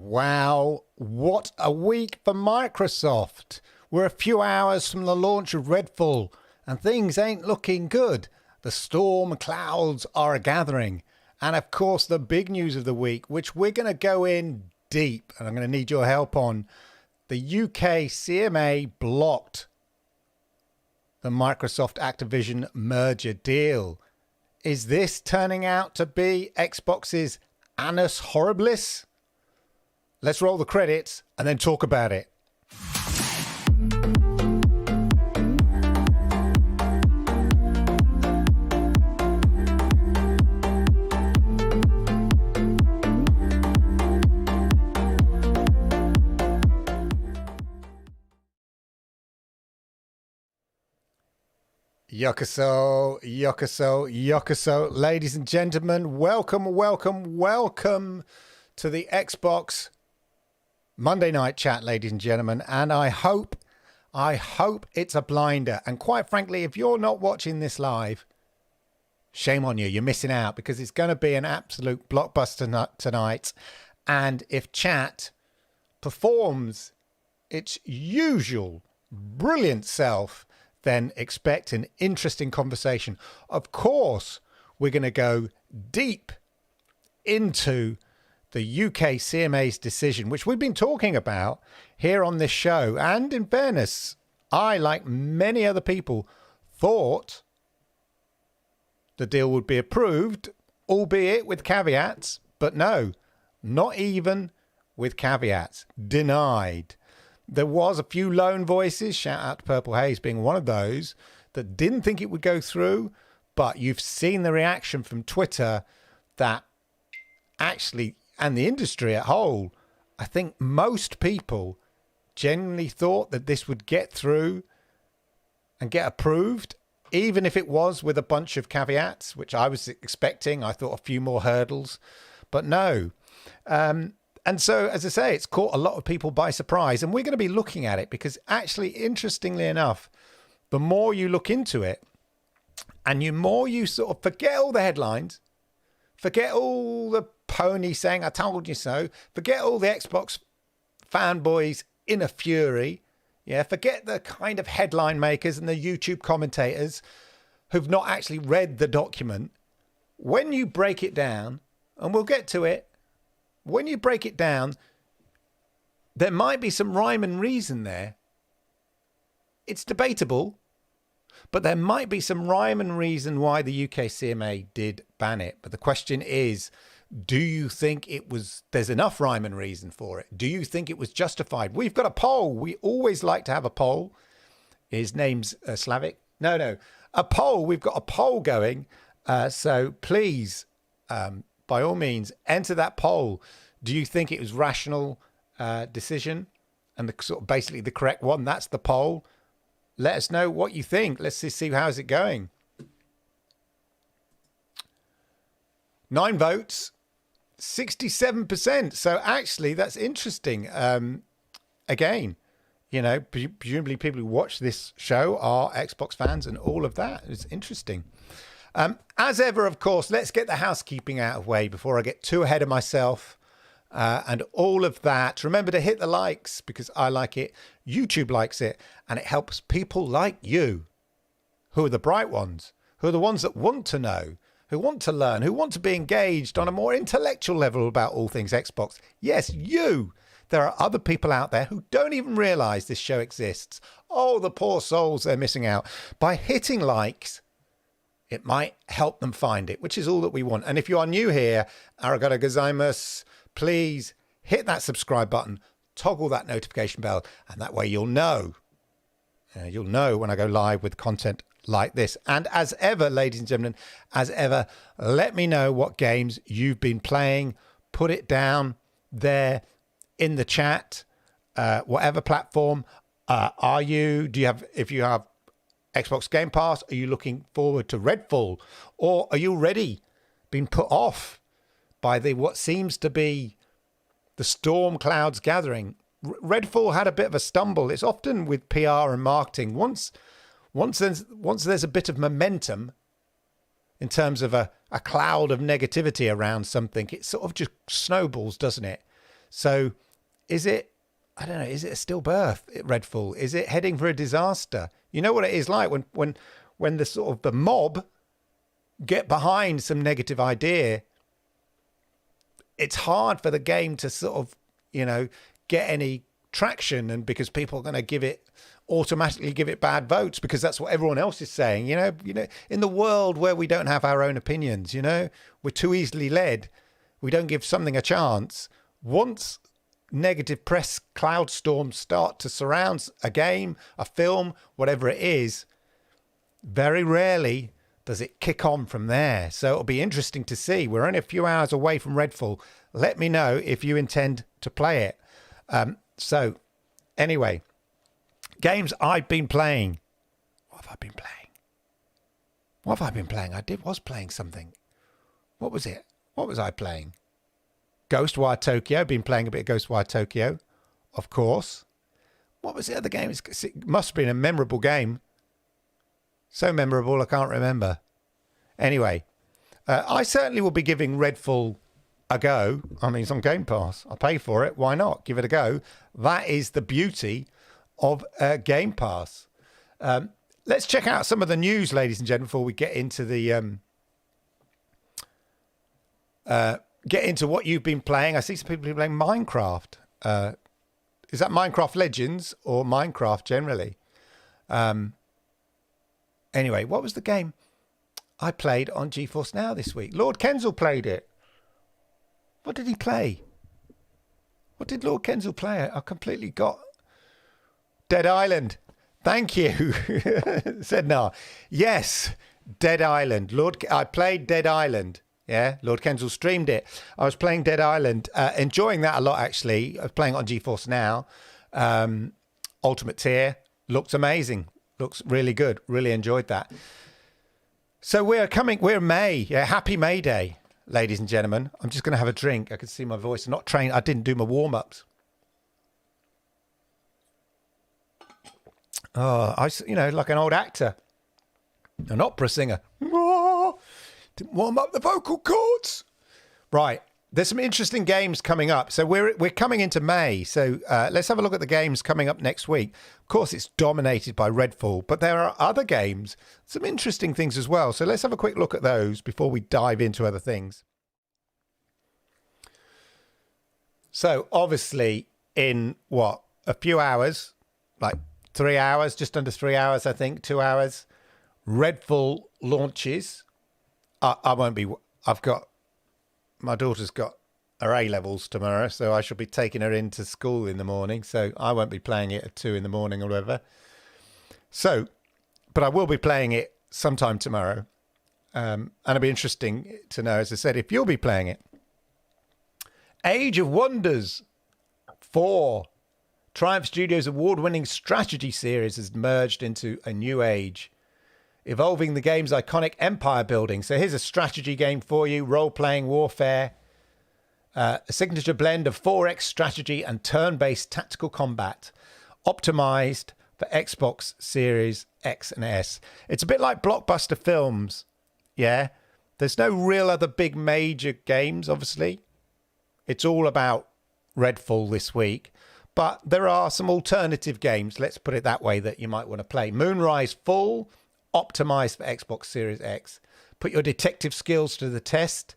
Wow, what a week for Microsoft. We're a few hours from the launch of Redfall and things ain't looking good. The storm clouds are gathering. And of course, the big news of the week, which we're going to go in deep and I'm going to need your help on. The UK CMA blocked the Microsoft Activision merger deal. Is this turning out to be Xbox's annus horribilis? Let's roll the credits and then talk about it. Yokoso, yokoso, yokoso. Ladies and gentlemen, welcome to the Xbox Monday Night Chat, ladies and gentlemen. And I hope it's a blinder. And quite frankly, if you're not watching this live, shame on you. You're missing out because it's going to be an absolute blockbuster tonight. And if chat performs its usual brilliant self, then expect an interesting conversation. Of course, we're going to go deep into the UK CMA's decision, which we've been talking about here on this show. And in fairness, I, like many other people, thought the deal would be approved, albeit with caveats. But no, not even with caveats. Denied. There was a few lone voices, shout out to Purple Haze being one of those, that didn't think it would go through. But you've seen the reaction from Twitter that actually, and the industry at whole, I think most people genuinely thought that this would get through and get approved, even if it was with a bunch of caveats, which I was expecting. I thought a few more hurdles, but no. And so, as I say, it's caught a lot of people by surprise. And we're going to be looking at it because actually, interestingly enough, the more you look into it and the more you sort of forget all the headlines, forget all the pony saying, I told you so, forget all the Xbox fanboys in a fury. Yeah, forget the kind of headline makers and the YouTube commentators who've not actually read the document. When you break it down, and we'll get to it, when you break it down, there might be some rhyme and reason there. It's debatable, but there might be some rhyme and reason why the UK CMA did ban it. But the question is, do you think there's enough rhyme and reason for it? Do you think it was justified? We've got a poll. We always like to have a poll. His name's Slavic. No. A poll. We've got a poll going. So please, by all means, enter that poll. Do you think it was rational decision and basically the correct one? That's the poll. Let us know what you think. Let's see how's it going. 9 votes, 67%. So actually, that's interesting. Again, you know, presumably people who watch this show are Xbox fans and all of that. It's interesting. As ever, of course, let's get the housekeeping out of the way before I get too ahead of myself and all of that. Remember to hit the likes because I like it. YouTube likes it and it helps people like you who are the bright ones, who are the ones that want to know, who want to learn, who want to be engaged on a more intellectual level about all things Xbox. Yes, you. There are other people out there who don't even realize this show exists. Oh, the poor souls, they're missing out. By hitting likes, it might help them find it, which is all that we want. And if you are new here, arigato gozaimasu, please hit that subscribe button, toggle that notification bell, and that way you'll know. You'll know when I go live with content like this. And as ever, ladies and gentlemen, as ever, let me know what games you've been playing. Put it down there in the chat, whatever platform. If you have Xbox Game Pass, are you looking forward to Redfall? Or are you already been put off by what seems to be the storm clouds gathering? Redfall had a bit of a stumble. It's often with PR and marketing. Once there's a bit of momentum in terms of a cloud of negativity around something, it sort of just snowballs, doesn't it? So is it, I don't know, is it a stillbirth, Redfall? Is it heading for a disaster? You know what it is like when the sort of the mob get behind some negative idea. It's hard for the game to sort of, get any traction, and because people are going to automatically give it bad votes because that's what everyone else is saying. In the world where we don't have our own opinions, we're too easily led. We don't give something a chance. Once negative press cloud storms start to surround a game, a film, whatever it is, very rarely does it kick on from there. So it'll be interesting to see. We're only a few hours away from Redfall. Let me know if you intend to play it. So anyway, games I've been playing. What have I been playing? I was playing something. What was it? What was I playing? Ghostwire Tokyo. Been playing a bit of Ghostwire Tokyo, of course. What was the other game? It must have been a memorable game. So memorable, I can't remember. Anyway, I certainly will be giving Redfall a go. I mean, it's on Game Pass. I'll pay for it. Why not? Give it a go. That is the beauty of Game Pass. Let's check out some of the news, ladies and gentlemen, before we get into the get into what you've been playing. I see some people playing Minecraft. Is that Minecraft Legends or Minecraft generally? Anyway, what was the game I played on GeForce Now this week? Lord Kensal played it. What did he play? What did Lord Kensal play? I completely got Dead Island. Thank you. Said no. Yes, Dead Island. I played Dead Island. Yeah, Lord Kensal streamed it. I was playing Dead Island, enjoying that a lot, actually. I was playing on GeForce Now. Ultimate tier. Looks amazing. Looks really good. Really enjoyed that. So we're May. Yeah, happy May Day, ladies and gentlemen. I'm just going to have a drink. I can see my voice. I'm not trained. I didn't do my warm-ups. Oh, like an old actor. An opera singer. Oh, didn't warm up the vocal cords. Right. There's some interesting games coming up. So we're coming into May. So let's have a look at the games coming up next week. Of course, it's dominated by Redfall, but there are other games, some interesting things as well. So let's have a quick look at those before we dive into other things. So obviously in a few hours, like 3 hours, just under 3 hours, I think, 2 hours, Redfall launches. My daughter's got her A-levels tomorrow, so I shall be taking her into school in the morning. So I won't be playing it at 2 in the morning or whatever. So, but I will be playing it sometime tomorrow. And it'll be interesting to know, as I said, if you'll be playing it. Age of Wonders 4. Triumph Studios' award-winning strategy series has merged into a new age, evolving the game's iconic empire building. So here's a strategy game for you, role-playing warfare, a signature blend of 4X strategy and turn-based tactical combat, optimized for Xbox Series X and S. It's a bit like blockbuster films, yeah? There's no real other big major games, obviously. It's all about Redfall this week. But there are some alternative games, let's put it that way, that you might want to play. Moonrise Full, optimized for Xbox Series X. Put your detective skills to the test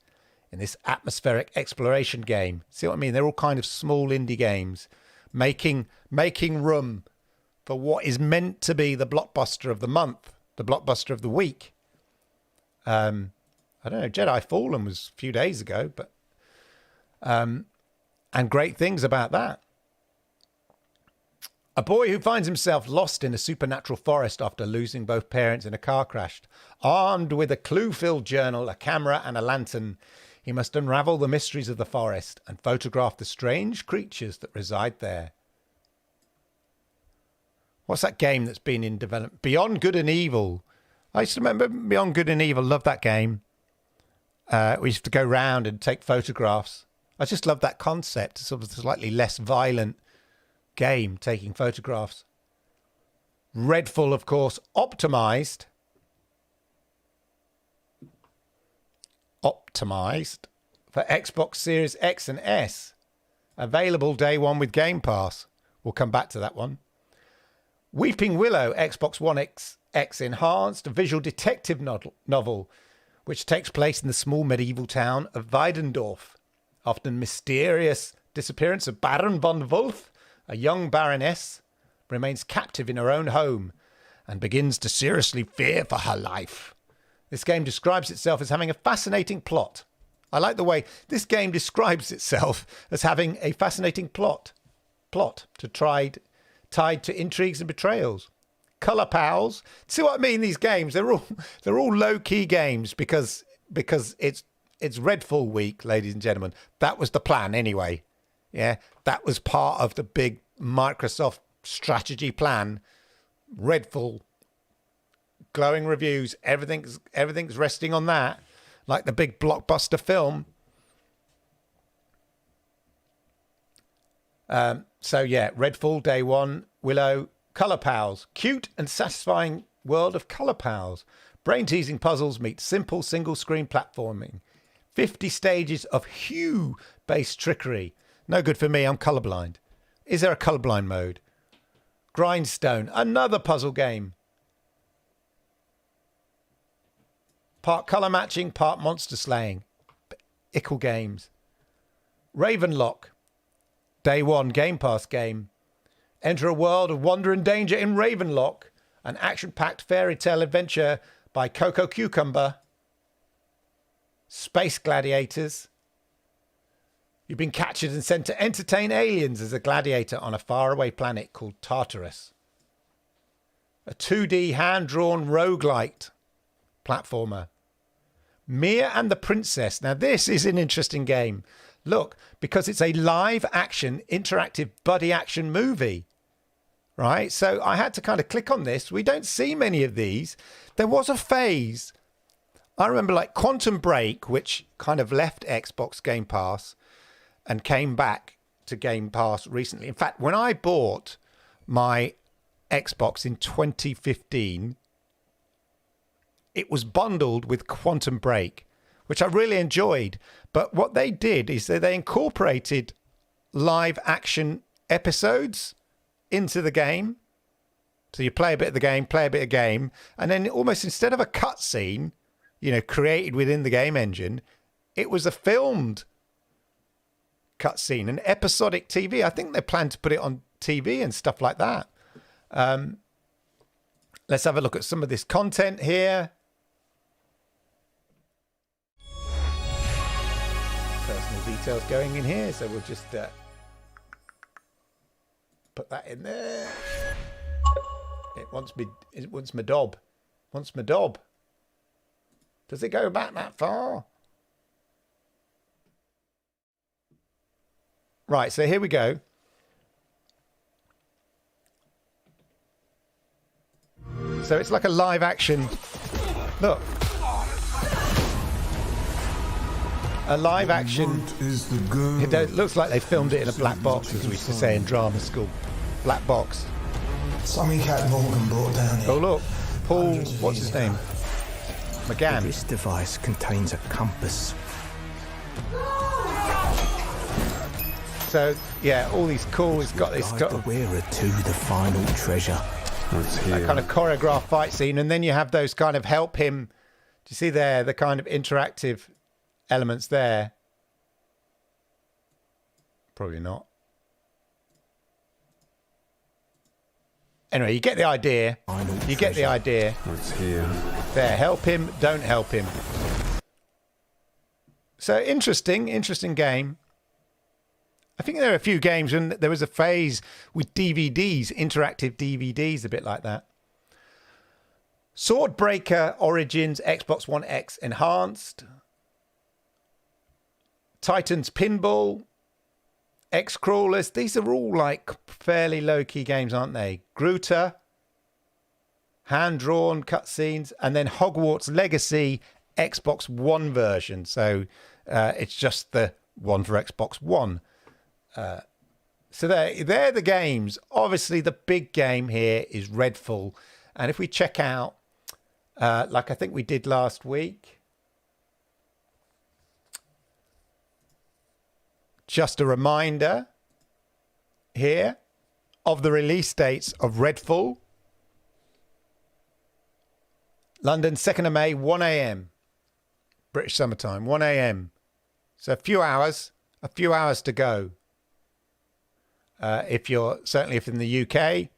in this atmospheric exploration game. See what I mean? They're all kind of small indie games, making room for what is meant to be the blockbuster of the month, the blockbuster of the week. I don't know, Jedi Fallen was a few days ago, but and great things about that. A boy who finds himself lost in a supernatural forest after losing both parents in a car crash. Armed with a clue-filled journal, a camera and a lantern, he must unravel the mysteries of the forest and photograph the strange creatures that reside there. What's that game that's been in development? Beyond Good and Evil. I used to remember Beyond Good and Evil. Love that game. We used to go round and take photographs. I just love that concept. Sort of slightly less violent game, taking photographs. Redfall, of course, optimized for Xbox Series X and S. Available day one with Game Pass. We'll come back to that one. Weeping Willow, Xbox One X enhanced, a visual detective novel, which takes place in the small medieval town of Weidendorf. After the mysterious disappearance of Baron von Wolf, a young baroness remains captive in her own home and begins to seriously fear for her life. This game describes itself as having a fascinating plot. I like the way this game describes itself as having a fascinating plot tied to intrigues and betrayals. Colour Pals. See what I mean? These games, they're all low-key games because it's Redfall week, ladies and gentlemen. That was the plan anyway. Yeah, that was part of the big Microsoft strategy plan. Redfall, glowing reviews, everything's resting on that, like the big blockbuster film. So yeah, Redfall day one, Willow, Colour Pals, cute and satisfying world of Colour Pals. Brain-teasing puzzles meet simple single-screen platforming. 50 stages of hue-based trickery. No good for me, I'm colourblind. Is there a colourblind mode? Grindstone, another puzzle game. Part colour matching, part monster slaying. Ickle games. Ravenlock, day one Game Pass game. Enter a world of wonder and danger in Ravenlock, an action-packed fairy tale adventure by Coco Cucumber. Space gladiators. You've been captured and sent to entertain aliens as a gladiator on a faraway planet called Tartarus. A 2D hand-drawn roguelite platformer. Mia and the Princess. Now this is an interesting game. Look, because it's a live-action, interactive buddy action movie. Right? So I had to kind of click on this. We don't see many of these. There was a phase. I remember like Quantum Break, which kind of left Xbox Game Pass and came back to Game Pass recently. In fact, when I bought my Xbox in 2015, it was bundled with Quantum Break, which I really enjoyed. But what they did is that they incorporated live action episodes into the game. So you play a bit of the game, play a bit of game, and then almost instead of a cutscene, you know, created within the game engine, it was a filmed cutscene, an episodic TV. I think they plan to put it on TV and stuff like that. Let's have a look at some of this content here. Personal details going in here, so we'll just put that in there. It wants my dob. Wants my dob. Does it go back that far? Right, so here we go. So it's like a live action. Look. A live action. It looks like they filmed it in a black box, as we used to say in drama school. Black box. Something Cat Morgan brought down here. Oh look, Paul, what's his name? McGann. This device contains a compass. So yeah, all these cool. It's got this. The wearer to the final treasure. That kind of choreographed fight scene, and then you have those kind of help him. Do you see there the kind of interactive elements there? Probably not. Anyway, you get the idea. You get the idea. It's here. There, help him, don't help him. So interesting game. I think there are a few games, and there was a phase with DVDs, interactive DVDs, a bit like that. Swordbreaker Origins, Xbox One X Enhanced. Titans Pinball. X-Crawlers. These are all like fairly low-key games, aren't they? Gruta. Hand-drawn cutscenes. And then Hogwarts Legacy Xbox One version. So it's just the one for Xbox One. So they're the games. Obviously, the big game here is Redfall. And if we check out, like I think we did last week, just a reminder here of the release dates of Redfall. London, 2nd of May, 1 a.m. British summertime, 1 a.m. So a few hours to go. If in the UK,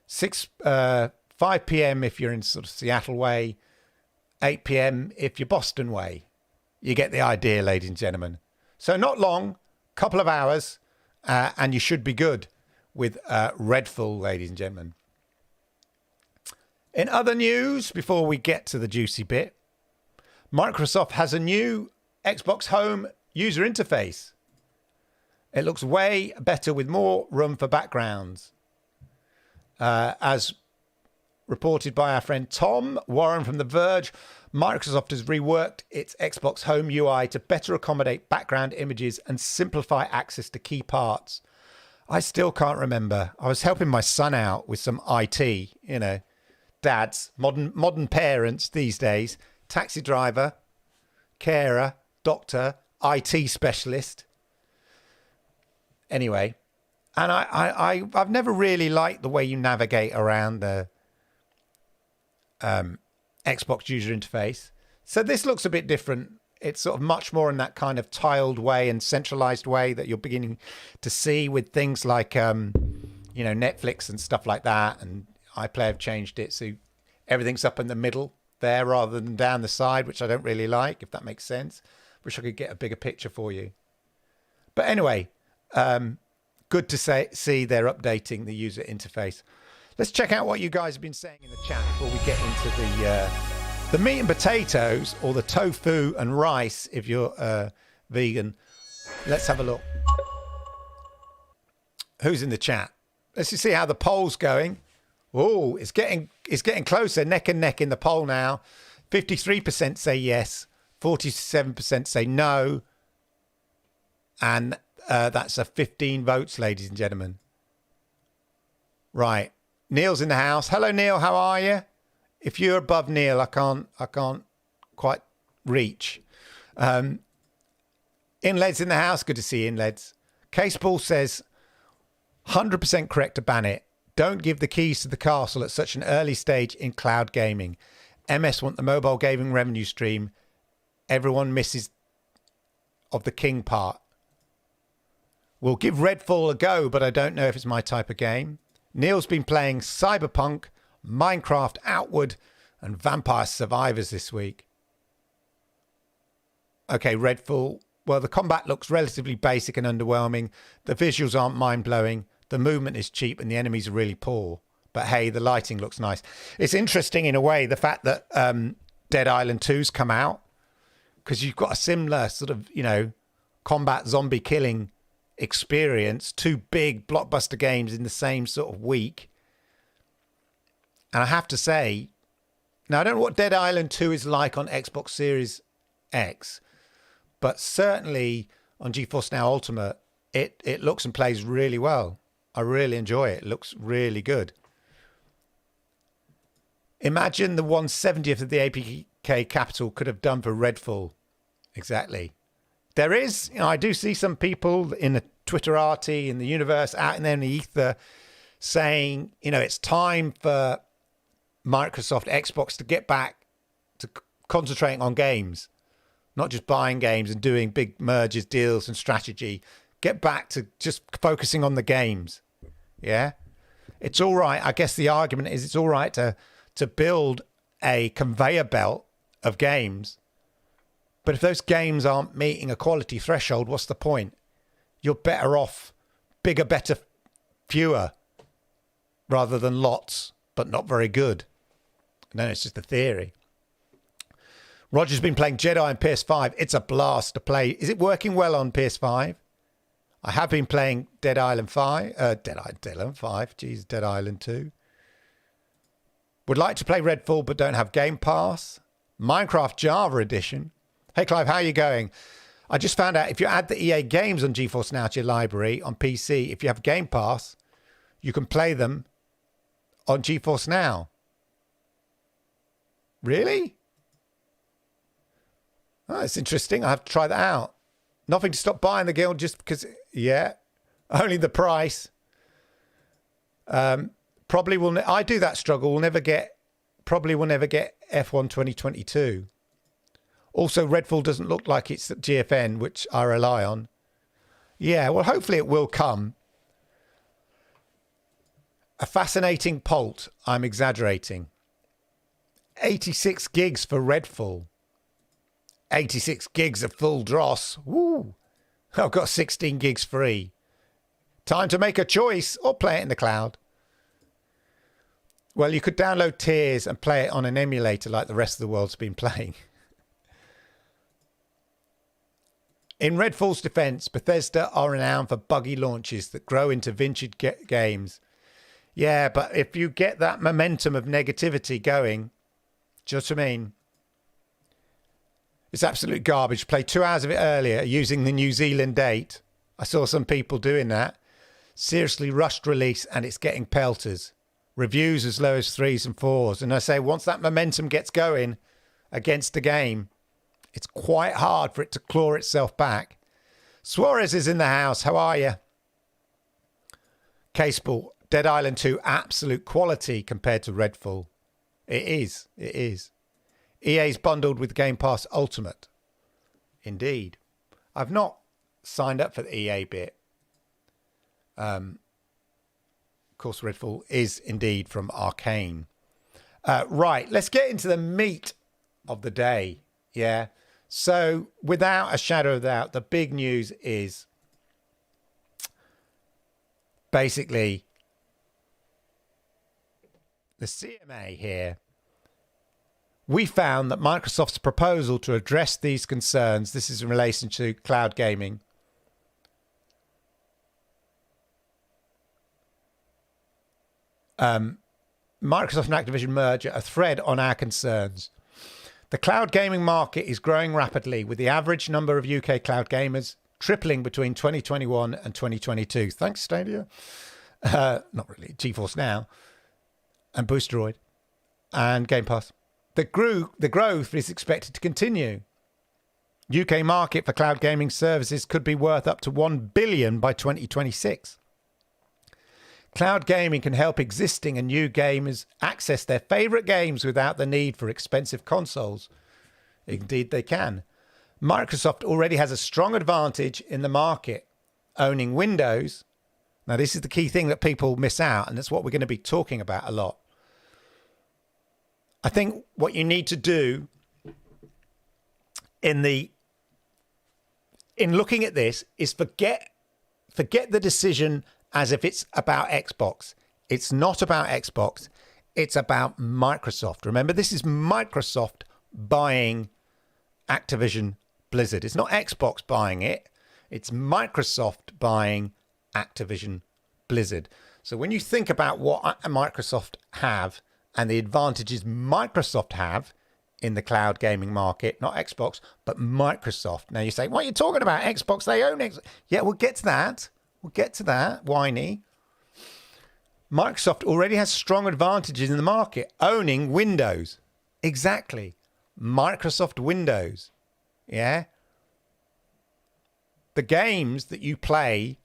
5 p.m. if you're in sort of Seattle way, 8 p.m. if you're Boston way. You get the idea, ladies and gentlemen. So not long, couple of hours, and you should be good with Redfall, ladies and gentlemen. In other news, before we get to the juicy bit, Microsoft has a new Xbox Home user interface. It looks way better with more room for backgrounds. As reported by our friend Tom Warren from The Verge, Microsoft has reworked its Xbox Home UI to better accommodate background images and simplify access to key parts. I still can't remember. I was helping my son out with some IT, you know, dads, modern parents these days, taxi driver, carer, doctor, IT specialist. Anyway, and I've never really liked the way you navigate around the Xbox user interface. So this looks a bit different. It's sort of much more in that kind of tiled way and centralized way that you're beginning to see with things like, Netflix and stuff like that. And iPlayer have changed it. So everything's up in the middle there rather than down the side, which I don't really like, if that makes sense. Wish I could get a bigger picture for you. But anyway, good to see they're updating the user interface. Let's check out what you guys have been saying in the chat before we get into the meat and potatoes, or the tofu and rice if you're vegan. Let's have a look. Who's in the chat? Let's just see how the poll's going. Oh, it's getting closer, neck and neck in the poll now. 53% say yes, 47% say no, and that's a 15 votes, ladies and gentlemen. Right. Neil's in the house. Hello, Neil. How are you? If you're above Neil, I can't quite reach. Inled's in the house. Good to see you, Inled's. Case Ball says, 100% correct to ban it. Don't give the keys to the castle at such an early stage in cloud gaming. MS want the mobile gaming revenue stream. Everyone misses of the king part. We'll give Redfall a go, but I don't know if it's my type of game. Neil's been playing Cyberpunk, Minecraft Outward, and Vampire Survivors this week. Okay, Redfall. Well, the combat looks relatively basic and underwhelming. The visuals aren't mind-blowing. The movement is cheap and the enemies are really poor. But hey, the lighting looks nice. It's interesting in a way, the fact that Dead Island 2's come out, because you've got a similar sort of, combat zombie killing experience, two big blockbuster games in the same sort of week. And I have to say, now I don't know what Dead Island 2 is like on Xbox Series X, but certainly on GeForce Now Ultimate, it looks and plays really well. I really enjoy it. It looks really good. Imagine the 1/70th of the APK capital could have done for Redfall. Exactly. There is, I do see some people in the Twitterati, in the universe, out in there in the ether, saying, it's time for Microsoft Xbox to get back to concentrating on games, not just buying games and doing big mergers, deals and strategy. Get back to just focusing on the games. Yeah. It's all right. I guess the argument is it's all right to build a conveyor belt of games. But if those games aren't meeting a quality threshold, what's the point? You're better off bigger, better, fewer, rather than lots, but not very good. No, it's just a theory. Roger's been playing Jedi on PS5. It's a blast to play. Is it working well on PS5? I have been playing Dead Island 5. Dead Island 5. Jeez, Dead Island 2. Would like to play Redfall, but don't have Game Pass. Minecraft Java Edition. Hey, Clive, how are you going? I just found out if you add the EA games on GeForce Now to your library on PC, if you have Game Pass, you can play them on GeForce Now. Really? Oh, it's interesting. I have to try that out. Nothing to stop buying the guild just because, yeah, only the price. Probably will. I do that struggle. Probably will never get F1 2022. Also, Redfall doesn't look like it's at GFN, which I rely on. Yeah, well, hopefully it will come. A fascinating Polt. I'm exaggerating. 86 gigs for Redfall. 86 gigs of full dross. Woo! I've got 16 gigs free. Time to make a choice or play it in the cloud. Well, you could download tiers and play it on an emulator like the rest of the world's been playing. In Redfall's defense, Bethesda are renowned for buggy launches that grow into vintage games. Yeah, but if you get that momentum of negativity going, do you know what I mean? It's absolute garbage. Played 2 hours of it earlier using the New Zealand date. I saw some people doing that. Seriously rushed release and it's getting pelters. Reviews as low as 3s and 4s. And I say once that momentum gets going against a game, it's quite hard for it to claw itself back. Suarez is in the house. How are you? Caseball, Dead Island 2, absolute quality compared to Redfall. It is. It is. EA's bundled with Game Pass Ultimate. Indeed. I've not signed up for the EA bit. Of course, Redfall is indeed from Arcane. Right, let's get into the meat of the day. Yeah. So, without a shadow of doubt, the big news is basically the CMA here. We found that Microsoft's proposal to address these concerns, this is in relation to cloud gaming, Microsoft and Activision merger, a thread on our concerns. The cloud gaming market is growing rapidly, with the average number of UK cloud gamers tripling between 2021 and 2022. Thanks, Stadia. Not really. GeForce Now and Boosteroid and Game Pass. The growth is expected to continue. UK market for cloud gaming services could be worth up to $1 billion by 2026. Cloud gaming can help existing and new gamers access their favourite games without the need for expensive consoles. Indeed, they can. Microsoft already has a strong advantage in the market, owning Windows. Now, this is the key thing that people miss out, and that's what we're going to be talking about a lot. I think what you need to do in looking at this is forget the decision as if it's about Xbox. It's not about Xbox. It's about Microsoft. Remember, this is Microsoft buying Activision Blizzard. It's not Xbox buying it. It's Microsoft buying Activision Blizzard. So when you think about what Microsoft have and the advantages Microsoft have in the cloud gaming market, not Xbox, but Microsoft. Now you say, what are you talking about? Xbox, they own Xbox. Yeah, we'll get to that. We'll get to that, whiny. Microsoft already has strong advantages in the market, owning Windows. Exactly. Microsoft Windows. Yeah. The games that you play,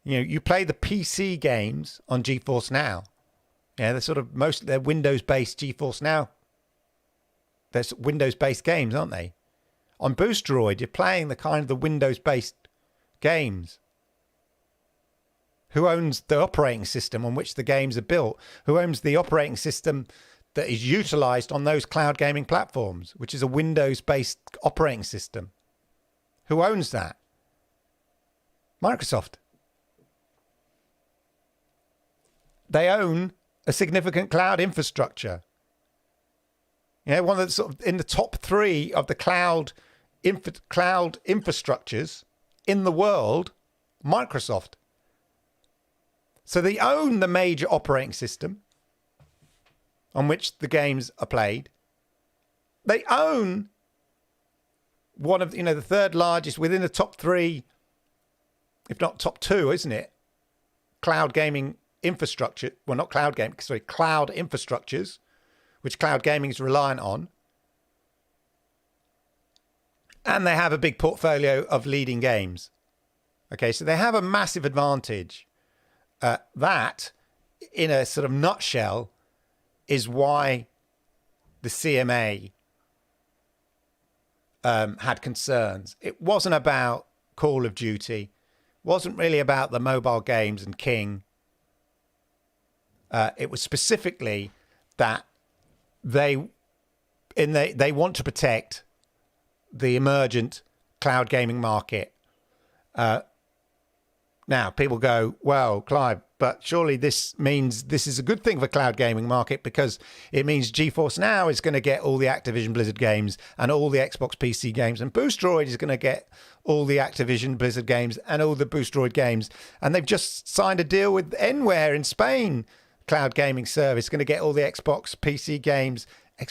you play the PC games on GeForce Now. Yeah, they're Windows-based GeForce Now. They're Windows-based games, aren't they? On Boosteroid, you're playing the Windows-based games. Who owns the operating system on which the games are built? Who owns the operating system that is utilized on those cloud gaming platforms, which is a Windows-based operating system? Who owns that? Microsoft. They own a significant cloud infrastructure. One that's in the top 3 of the cloud infrastructures in the world, Microsoft. So they own the major operating system on which the games are played. They own one of, the third largest within the top 3, if not top 2, isn't it? Cloud gaming infrastructure. Well, not cloud gaming, sorry, cloud infrastructures, which cloud gaming is reliant on. and they have a big portfolio of leading games. Okay, so they have a massive advantage. That, in a sort of nutshell, is why the CMA had concerns. It wasn't about Call of Duty, wasn't really about the mobile games and King. It was specifically that they want to protect the emergent cloud gaming market. Now, people go, well, Clive, but surely this means this is a good thing for cloud gaming market because it means GeForce Now is going to get all the Activision Blizzard games and all the Xbox PC games, and Boostroid is going to get all the Activision Blizzard games and all the Boostroid games. And they've just signed a deal with Enware in Spain, cloud gaming service, going to get all the Xbox PC games, and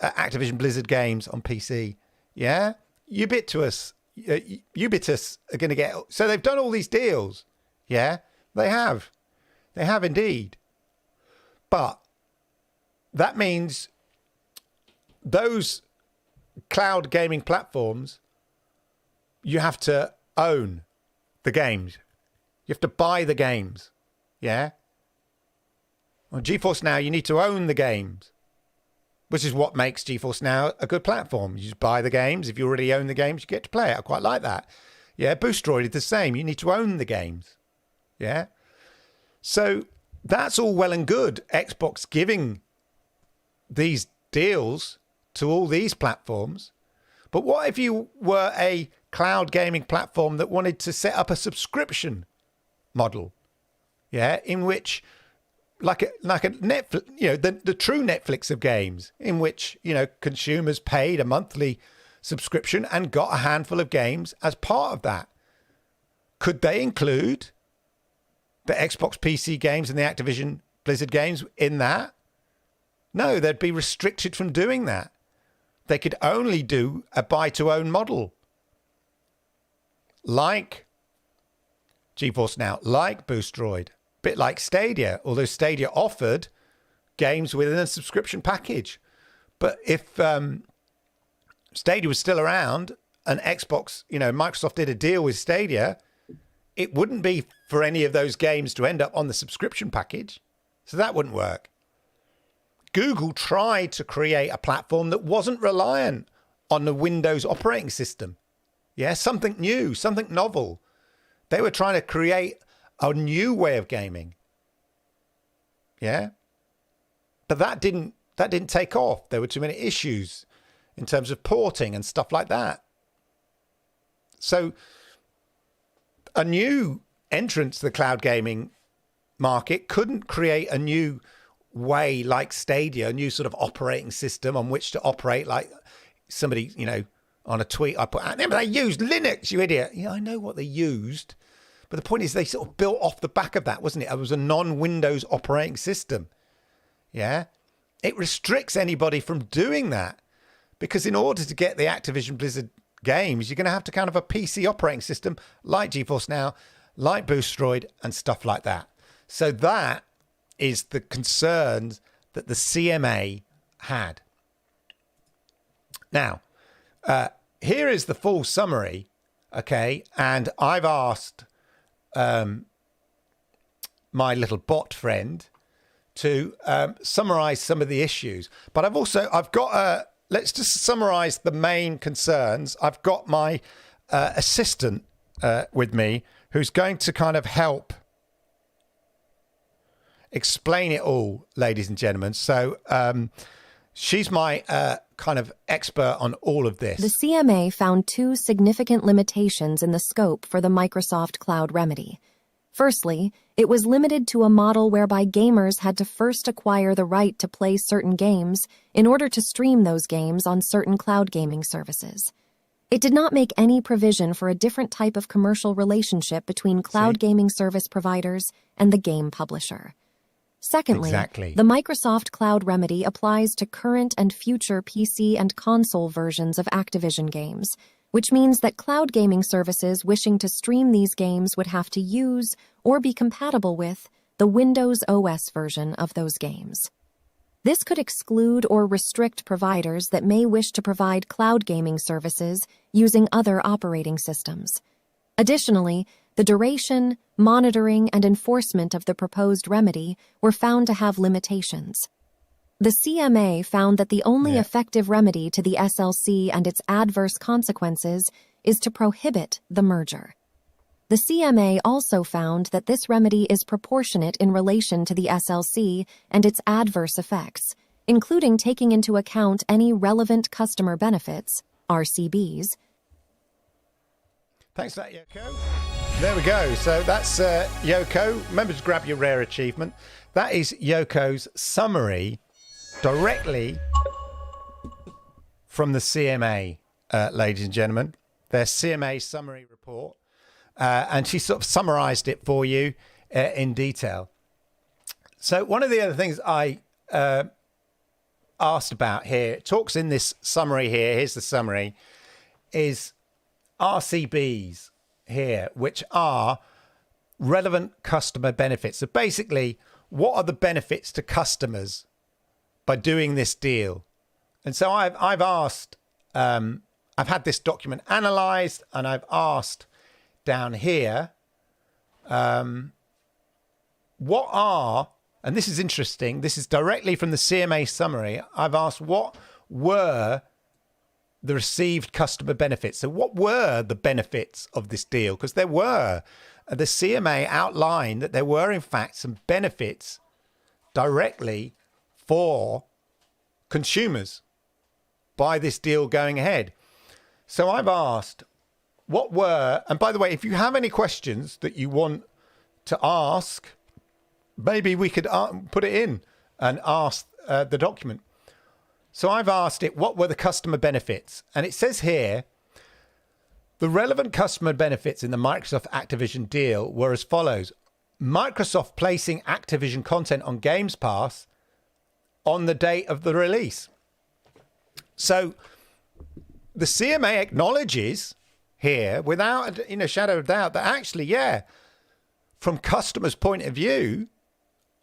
Activision Blizzard games on PC. Yeah? Ubiquitous are going to get... So they've done all these deals. Yeah, they have. They have indeed. But that means those cloud gaming platforms, you have to own the games. You have to buy the games. Yeah? On GeForce Now, you need to own the games, which is what makes GeForce Now a good platform. You just buy the games. If you already own the games, you get to play it. I quite like that. Yeah, Boostroid is the same. You need to own the games. Yeah? So that's all well and good, Xbox giving these deals to all these platforms. But what if you were a cloud gaming platform that wanted to set up a subscription model? Yeah, in which... like a Netflix, you know, the true Netflix of games, in which, you know, consumers paid a monthly subscription and got a handful of games as part of that. Could they include the Xbox PC games and the Activision Blizzard games in that? No, they'd be restricted from doing that. They could only do a buy-to-own model. Like GeForce Now, like Boostroid. Bit like Stadia, although Stadia offered games within a subscription package. But if Stadia was still around and Xbox, you know, Microsoft did a deal with Stadia, it wouldn't be for any of those games to end up on the subscription package. So that wouldn't work. Google tried to create a platform that wasn't reliant on the Windows operating system. Yeah, something new, something novel. They were trying to create a new way of gaming. Yeah. But that didn't take off. There were too many issues in terms of porting and stuff like that. So a new entrant to the cloud gaming market couldn't create a new way like Stadia, a new sort of operating system on which to operate, like somebody, you know, on a tweet I put out there, but they used Linux, you idiot. Yeah, I know what they used. But the point is they sort of built off the back of that, wasn't it? It was a non-Windows operating system. Yeah? It restricts anybody from doing that. Because in order to get the Activision Blizzard games, you're going to have to kind of a PC operating system like GeForce Now, like Boostroid, and stuff like that. So that is the concerns that the CMA had. Now, here is the full summary, okay? And I've asked... my little bot friend to summarize some of the issues. But I've got, let's just summarize the main concerns. I've got my assistant with me who's going to kind of help explain it all, ladies and gentlemen. So she's my kind of expert on all of this. The CMA found two significant limitations in the scope for the Microsoft Cloud remedy. Firstly, it was limited to a model whereby gamers had to first acquire the right to play certain games in order to stream those games on certain cloud gaming services. It did not make any provision for a different type of commercial relationship between cloud gaming service providers and the game publisher. Secondly, the Microsoft Cloud remedy applies to current and future PC and console versions of Activision games, which means that cloud gaming services wishing to stream these games would have to use or be compatible with the Windows OS version of those games. This could exclude or restrict providers that may wish to provide cloud gaming services using other operating systems. Additionally, the duration, monitoring, and enforcement of the proposed remedy were found to have limitations. The CMA found that the only effective remedy to the SLC and its adverse consequences is to prohibit the merger. The CMA also found that this remedy is proportionate in relation to the SLC and its adverse effects, including taking into account any relevant customer benefits, RCBs. Thanks for that, Yoko. There we go. So that's Yoko. Remember to grab your rare achievement. That is Yoko's summary directly from the CMA, ladies and gentlemen. Their CMA summary report. And she sort of summarized it for you in detail. So one of the other things I asked about here, it talks in this summary here, here's the summary, is RCBs here, which are relevant customer benefits. So basically, what are the benefits to customers by doing this deal? And so I've asked, I've had this document analyzed, and I've asked down here, what are, and this is interesting, this is directly from the CMA summary, I've asked what were the received customer benefits. So what were the benefits of this deal? Because there were, the CMA outlined that there were in fact some benefits directly for consumers by this deal going ahead. So I've asked, what were, and by the way, if you have any questions that you want to ask, maybe we could put it in and ask the document. So I've asked it, what were the customer benefits? And it says here, the relevant customer benefits in the Microsoft Activision deal were as follows. Microsoft placing Activision content on Games Pass on the date of the release. So the CMA acknowledges here, without a shadow of doubt, that actually, yeah, from customers' point of view,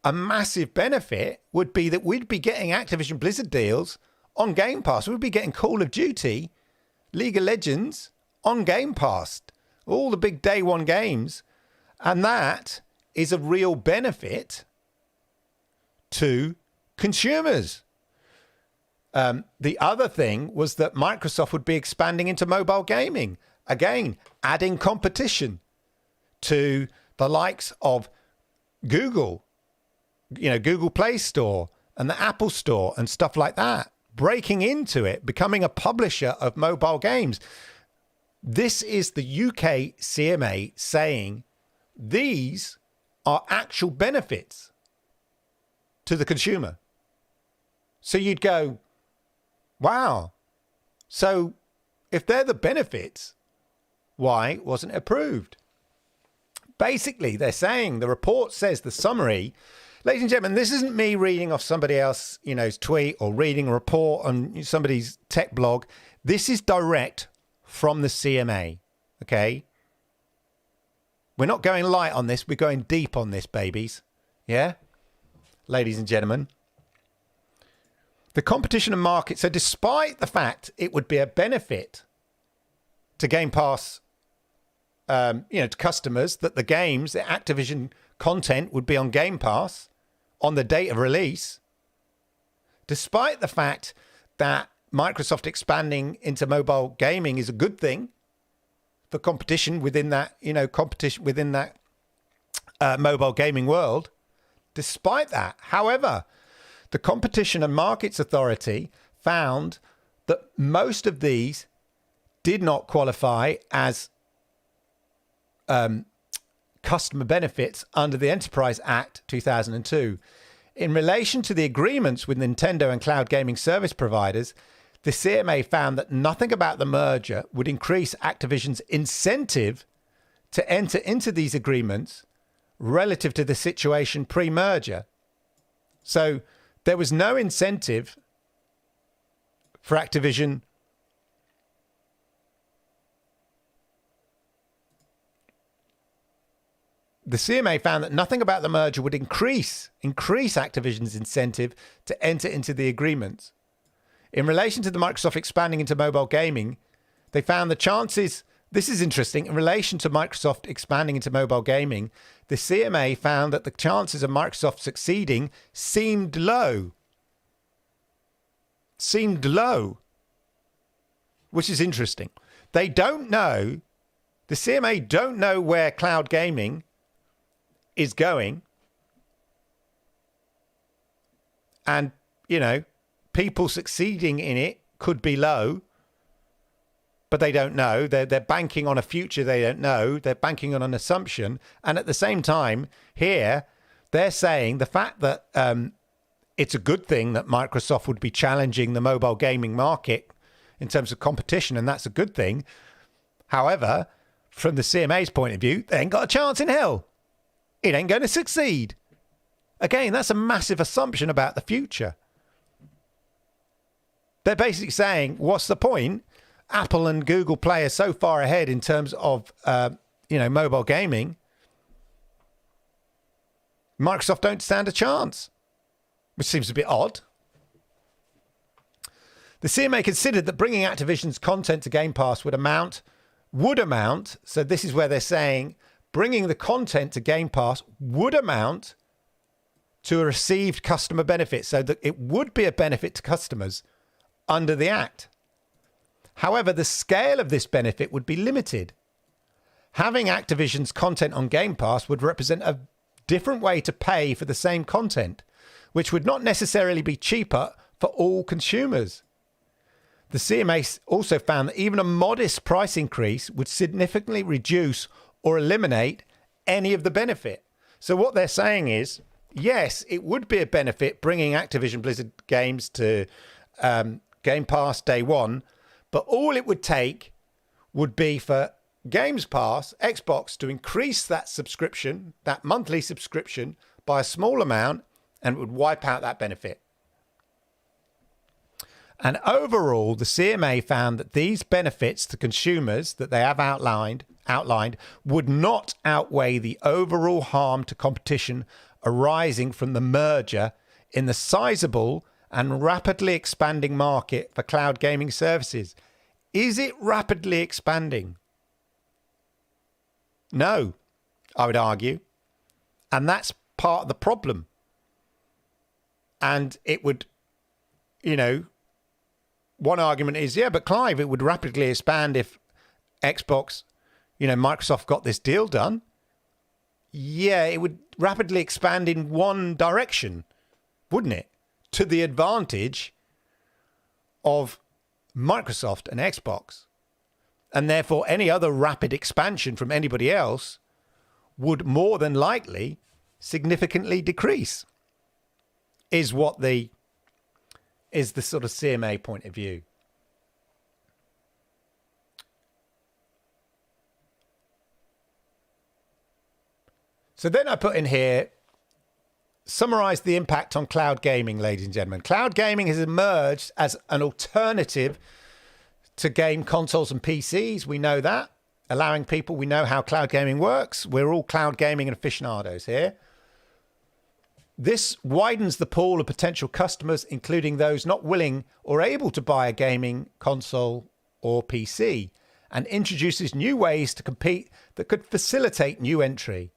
a massive benefit would be that we'd be getting Activision Blizzard deals on Game Pass. We'd be getting Call of Duty, League of Legends on Game Pass, all the big day one games. And that is a real benefit to consumers. The other thing was that Microsoft would be expanding into mobile gaming. Again, adding competition to the likes of Google, Google Play Store and the Apple Store and stuff like that, breaking into it, becoming a publisher of mobile games. This is the UK CMA saying these are actual benefits to the consumer. So you'd go, wow. So if they're the benefits, why wasn't it approved? Basically, they're saying, the report says, the summary, ladies and gentlemen, this isn't me reading off somebody else's tweet or reading a report on somebody's tech blog. This is direct from the CMA, okay? We're not going light on this. We're going deep on this, babies. Yeah? Ladies and gentlemen. The competition and market. So despite the fact it would be a benefit to Game Pass, to customers, that the games, the Activision content would be on Game Pass on the date of release, despite the fact that Microsoft expanding into mobile gaming is a good thing for competition within that, mobile gaming world. Despite that, however, the Competition and Markets Authority found that most of these did not qualify as customer benefits under the Enterprise Act 2002. In relation to the agreements with Nintendo and cloud gaming service providers, the CMA found that nothing about the merger would increase Activision's incentive to enter into these agreements relative to the situation pre-merger. So there was no incentive for Activision the CMA found that nothing about the merger would increase Activision's incentive to enter into the agreement. In relation to the Microsoft expanding into mobile gaming, they found the chances, this is interesting, in relation to Microsoft expanding into mobile gaming, the CMA found that the chances of Microsoft succeeding seemed low. Which is interesting. They don't know, the CMA don't know where cloud gaming is going. And, you know, people succeeding in it could be low, but they don't know. They're banking on a future they don't know. They're banking on an assumption. And at the same time, here, they're saying the fact that it's a good thing that Microsoft would be challenging the mobile gaming market in terms of competition, and that's a good thing. However, from the CMA's point of view, they ain't got a chance in hell. It ain't going to succeed. Again, that's a massive assumption about the future. They're basically saying, what's the point? Apple and Google Play are so far ahead in terms of, mobile gaming. Microsoft don't stand a chance, which seems a bit odd. The CMA considered that bringing Activision's content to Game Pass would amount, so this is where they're saying, bringing the content to Game Pass would amount to a received customer benefit, so that it would be a benefit to customers under the Act. However, the scale of this benefit would be limited. Having Activision's content on Game Pass would represent a different way to pay for the same content, which would not necessarily be cheaper for all consumers. The CMA also found that even a modest price increase would significantly reduce or eliminate any of the benefit. So what they're saying is, yes, it would be a benefit bringing Activision Blizzard games to Game Pass day one, but all it would take would be for Games Pass, Xbox, to increase that subscription, that monthly subscription, by a small amount, and it would wipe out that benefit. And overall, the CMA found that these benefits to consumers that they have outlined would not outweigh the overall harm to competition arising from the merger in the sizable and rapidly expanding market for cloud gaming services. Is it rapidly expanding? No, I would argue. And that's part of the problem. And it would, one argument is, yeah, but Clive, it would rapidly expand if Xbox, Microsoft got this deal done. Yeah, it would rapidly expand in one direction, wouldn't it? To the advantage of Microsoft and Xbox. And therefore, any other rapid expansion from anybody else would more than likely significantly decrease, is the sort of CMA point of view. So then I put in here, summarize the impact on cloud gaming, ladies and gentlemen. Cloud gaming has emerged as an alternative to game consoles and PCs. We know that. Allowing people, we know how cloud gaming works. We're all cloud gaming aficionados here. This widens the pool of potential customers, including those not willing or able to buy a gaming console or PC, and introduces new ways to compete that could facilitate new entry.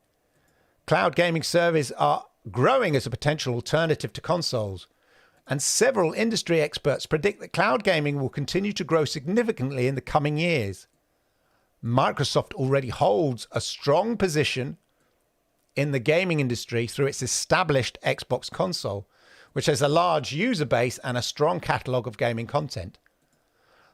Cloud gaming services are growing as a potential alternative to consoles, and several industry experts predict that cloud gaming will continue to grow significantly in the coming years. Microsoft already holds a strong position in the gaming industry through its established Xbox console, which has a large user base and a strong catalogue of gaming content.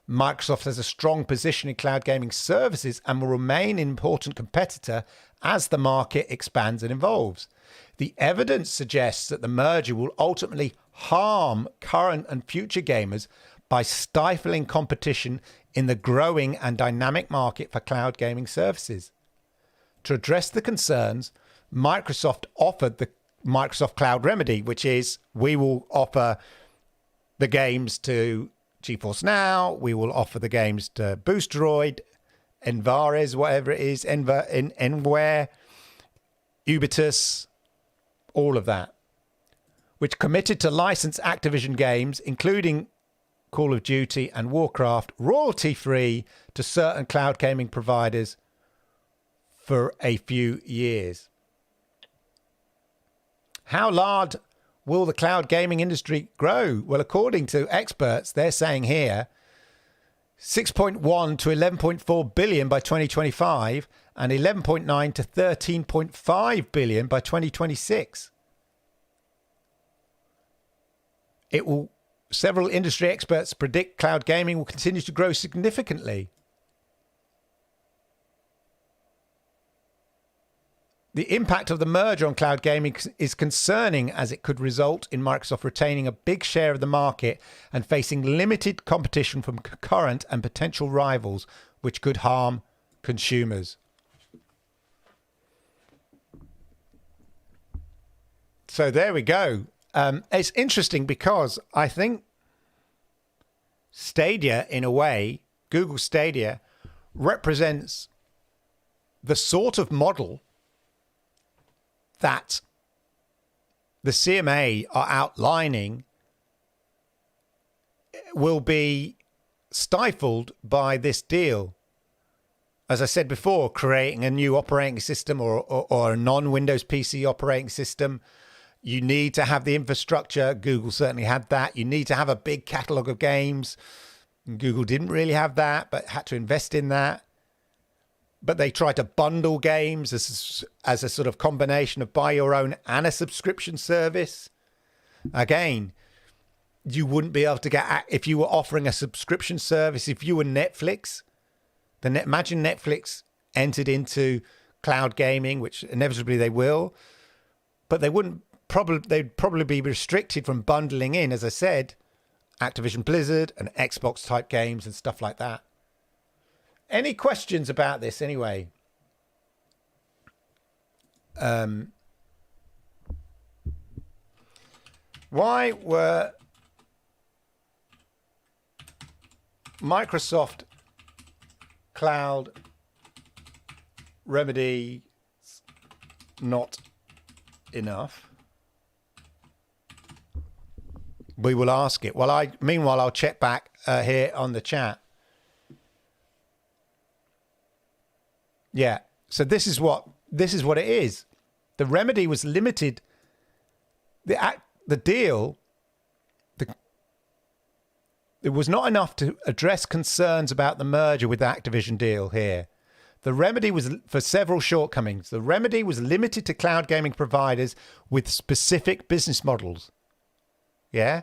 Microsoft has a strong position in cloud gaming services and will remain an important competitor as the market expands and evolves. The evidence suggests that the merger will ultimately harm current and future gamers by stifling competition in the growing and dynamic market for cloud gaming services. To address the concerns, Microsoft offered the Microsoft Cloud Remedy, which is, we will offer the games to GeForce Now, we will offer the games to Boosteroid, Envares, whatever it is, Enware, Ubitus, all of that, which committed to license Activision games, including Call of Duty and Warcraft, royalty-free to certain cloud gaming providers for a few years. How large will the cloud gaming industry grow? Well, according to experts, they're saying here 6.1 to 11.4 billion by 2025 and 11.9 to 13.5 billion by 2026. Several industry experts predict cloud gaming will continue to grow significantly. The impact of the merger on cloud gaming is concerning, as it could result in Microsoft retaining a big share of the market and facing limited competition from current and potential rivals, which could harm consumers. So there we go. It's interesting because I think Stadia, in a way, Google Stadia, represents the sort of model that the CMA are outlining will be stifled by this deal. As I said before, creating a new operating system or a non-Windows PC operating system, you need to have the infrastructure. Google certainly had that. You need to have a big catalog of games. Google didn't really have that, but had to invest in that. But they try to bundle games as a sort of combination of buy your own and a subscription service. Again, you wouldn't be able to get, if you were offering a subscription service, if you were Netflix, then imagine Netflix entered into cloud gaming, which inevitably they will, but they'd probably be restricted from bundling in, as I said, Activision Blizzard and Xbox type games and stuff like that. Any questions about this anyway? Why were Microsoft Cloud remedies not enough? We will ask it. Meanwhile, I'll check back here on the chat. Yeah. So this is what it is. The remedy was limited. The deal. It was not enough to address concerns about the merger with the Activision deal here. The remedy was for several shortcomings. The remedy was limited to cloud gaming providers with specific business models. Yeah.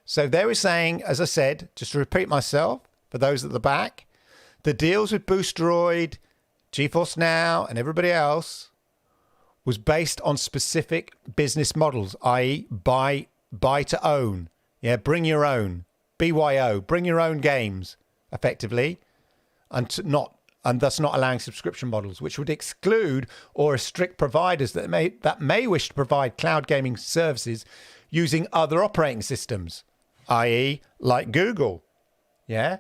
So they were saying, as I said, just to repeat myself, for those at the back, the deals with Boosteroid, GeForce Now, and everybody else was based on specific business models, i.e. buy to own. Yeah, bring your own. BYO, bring your own games, effectively, and thus not allowing subscription models, which would exclude or restrict providers that may wish to provide cloud gaming services using other operating systems, i.e. like Google. Yeah.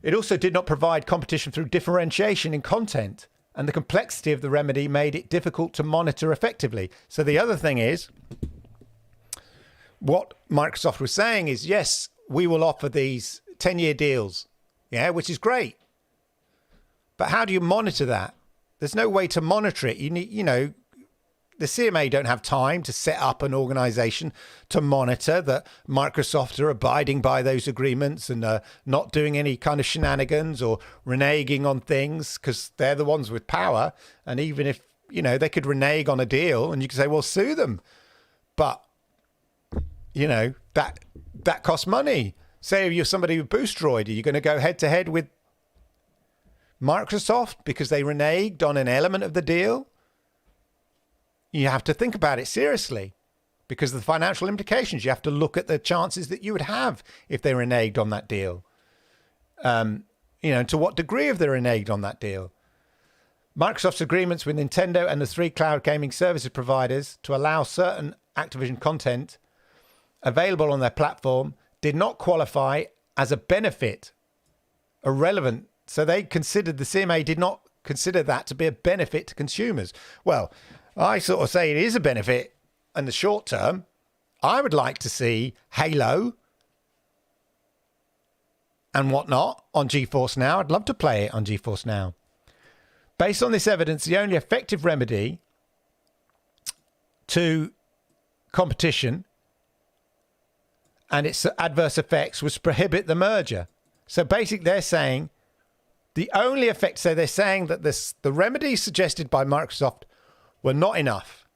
It also did not provide competition through differentiation in content, and the complexity of the remedy made it difficult to monitor effectively. So the other thing is, what Microsoft was saying is, yes, we will offer these 10-year deals, yeah, which is great. But how do you monitor that? There's no way to monitor it. You need, the CMA don't have time to set up an organization to monitor that Microsoft are abiding by those agreements and not doing any kind of shenanigans or reneging on things, because they're the ones with power. And even if, they could renege on a deal and you could say, well, sue them. But, that costs money. Say if you're somebody with Boosteroid, are you going to go head to head with Microsoft because they reneged on an element of the deal? You have to think about it seriously because of the financial implications. You have to look at the chances that you would have if they reneged on that deal. To what degree have they reneged on that deal? Microsoft's agreements with Nintendo and the 3 cloud gaming services providers to allow certain Activision content available on their platform did not qualify as a benefit, irrelevant. So they considered, the CMA did not consider that to be a benefit to consumers. Well, I sort of say it is a benefit in the short term. I would like to see Halo and whatnot on GeForce Now. I'd love to play it on GeForce Now. Based on this evidence, the only effective remedy to competition and its adverse effects was prohibit the merger. So basically they're saying the only effect, so they're saying that the remedies suggested by Microsoft were not enough.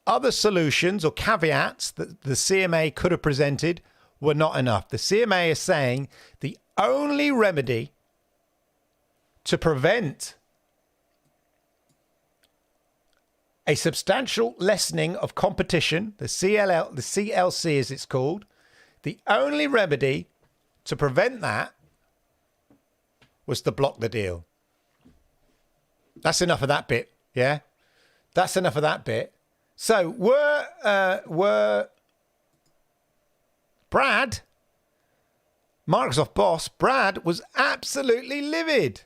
Other solutions or caveats that the CMA could have presented were not enough. The CMA is saying the only remedy to prevent a substantial lessening of competition, the CLC as it's called, the only remedy to prevent that was to block the deal. That's enough of that bit, yeah? That's enough of that bit. So were Brad, Microsoft boss, Brad was absolutely livid.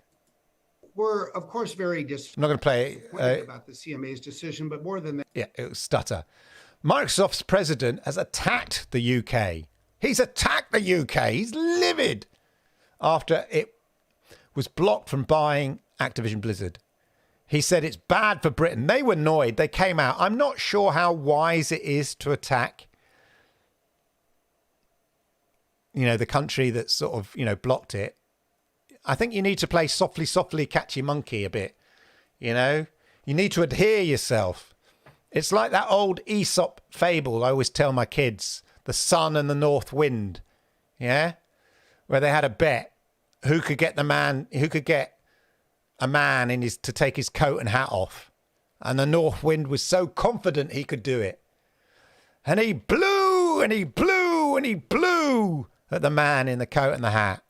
We're, of course, very I'm not going to play about the CMA's decision, but more than that. Yeah, it was stutter. Microsoft's president has attacked the UK. He's attacked the UK. He's livid after it was blocked from buying Activision Blizzard. He said it's bad for Britain. They were annoyed. They came out. I'm not sure how wise it is to attack, the country that sort of, blocked it. I think you need to play softly, softly, catchy monkey a bit. You need to adhere yourself. It's like that old Aesop fable I always tell my kids, the sun and the north wind. Yeah? Where they had a bet who could get a man to take his coat and hat off. And the north wind was so confident he could do it. And he blew and he blew and he blew at the man in the coat and the hat.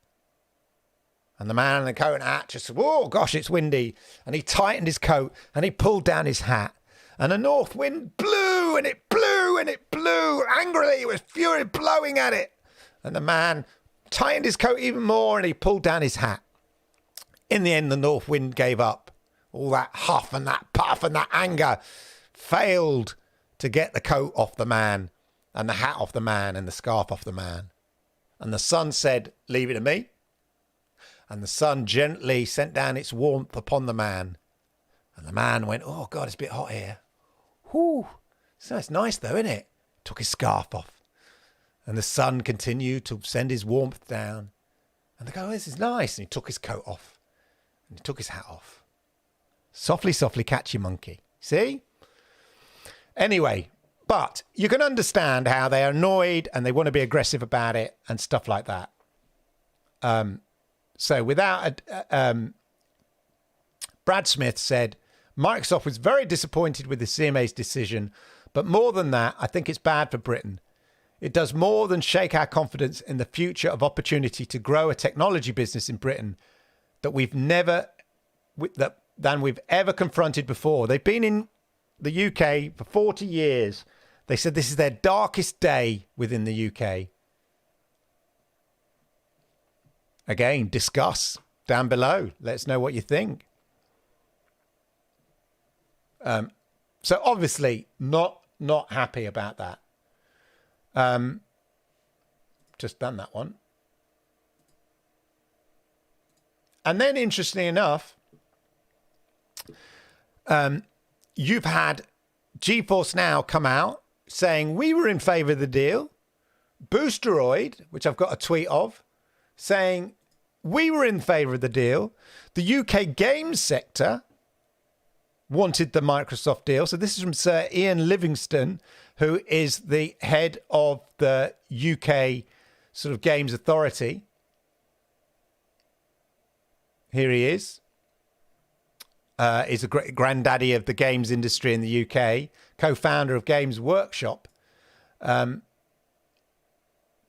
And the man in the coat and hat just said, "Oh, gosh, it's windy." And he tightened his coat and he pulled down his hat. And the north wind blew and it blew and it blew. Angrily, it was fury blowing at it. And the man tightened his coat even more and he pulled down his hat. In the end, the north wind gave up. All that huff and that puff and that anger failed to get the coat off the man and the hat off the man and the scarf off the man. And the sun said, "Leave it to me." And the sun gently sent down its warmth upon the man. And the man went, "Oh, God, it's a bit hot here." Whew. So it's nice, though, isn't it? Took his scarf off. And the sun continued to send his warmth down. And they go, "Oh, this is nice." And he took his coat off. And he took his hat off. Softly, softly, catchy monkey. See? Anyway, but you can understand how they are annoyed and they want to be aggressive about it and stuff like that. So Brad Smith said, Microsoft was very disappointed with the CMA's decision, but more than that, I think it's bad for Britain. It does more than shake our confidence in the future of opportunity to grow a technology business in Britain than we've ever confronted before. They've been in the UK for 40 years. They said this is their darkest day within the UK. Again, discuss down below. Let us know what you think. So obviously not happy about that. Just done that one. And then interestingly enough, you've had GeForce Now come out saying we were in favour of the deal. Boosteroid, which I've got a tweet of, saying we were in favour of the deal. The UK games sector wanted the Microsoft deal. So this is from Sir Ian Livingston, who is the head of the UK sort of games authority. Here he is. He's a great granddaddy of the games industry in the UK, co-founder of Games Workshop. The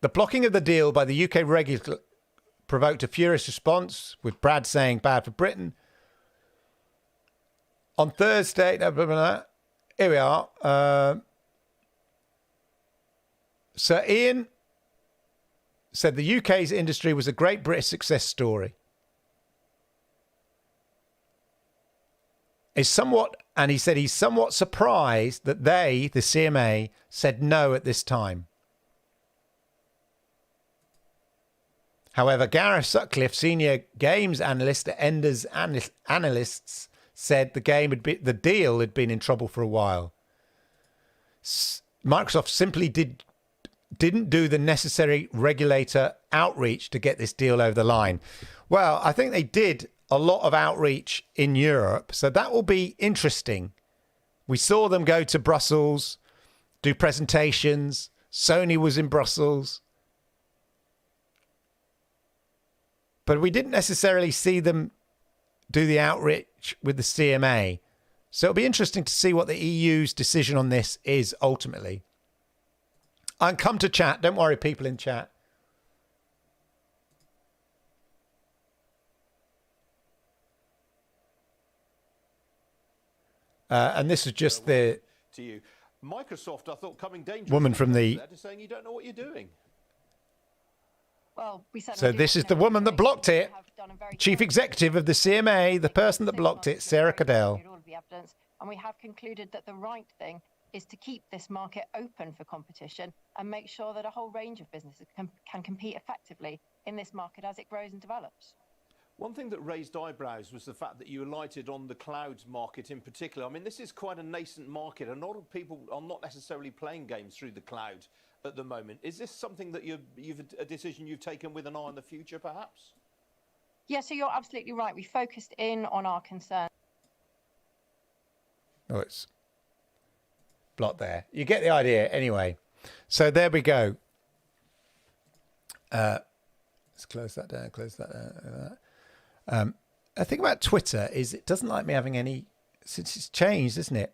blocking of the deal by the UK regulator provoked a furious response, with Brad saying bad for Britain. On Thursday, here we are. Sir Ian said the UK's industry was a great British success story. is somewhat, and he said he's somewhat surprised that they, the CMA, said no at this time. However, Gareth Sutcliffe, senior games analyst at Enders Analysts, said the deal had been in trouble for a while. Microsoft simply didn't do the necessary regulator outreach to get this deal over the line. Well, I think they did a lot of outreach in Europe, so that will be interesting. We saw them go to Brussels, do presentations. Sony was in Brussels. But we didn't necessarily see them do the outreach with the CMA. So it'll be interesting to see what the EU's decision on this is ultimately. And come to chat. Don't worry, people in chat. And this is just the to you. Microsoft, I thought, coming dangerous. Woman from the saying you don't know what you're doing. Well, so this is the woman that blocked it. Chief executive of the CMA, the person that blocked it, Sarah Cadell. And we have concluded that the right thing is to keep this market open for competition and make sure that a whole range of businesses can compete effectively in this market as it grows and develops. One thing that raised eyebrows was the fact that you alighted on the clouds market in particular. I mean, this is quite a nascent market, and a lot of people are not necessarily playing games through the cloud at the moment. Is this something that you've a decision you've taken with an eye on the future, perhaps? Yeah, so you're absolutely right. We focused in on our concerns. Oh, it's blocked there. You get the idea anyway. So there we go. Let's close that down, close that down. The thing about Twitter is it doesn't like me having any, since it's changed, isn't it?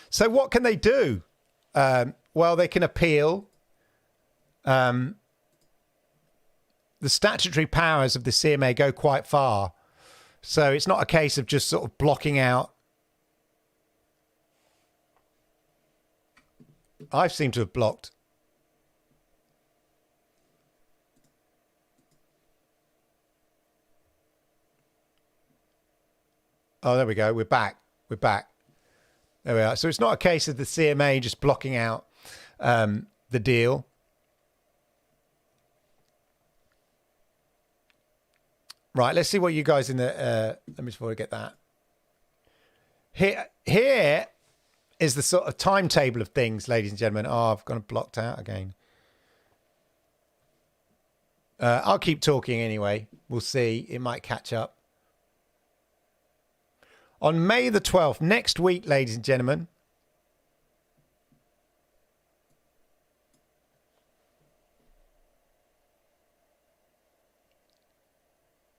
So what can they do? Well, they can appeal. The statutory powers of the CMA go quite far. So it's not a case of just sort of blocking out. I seem to have blocked. Oh, there we go. We're back. We're back. There we are. So it's not a case of the CMA just blocking out the deal. Right, let's see what you guys in the... let me just before I get that. Here is the sort of timetable of things, ladies and gentlemen. Oh, I've got it blocked out again. I'll keep talking anyway. We'll see. It might catch up. On May the 12th, next week, ladies and gentlemen,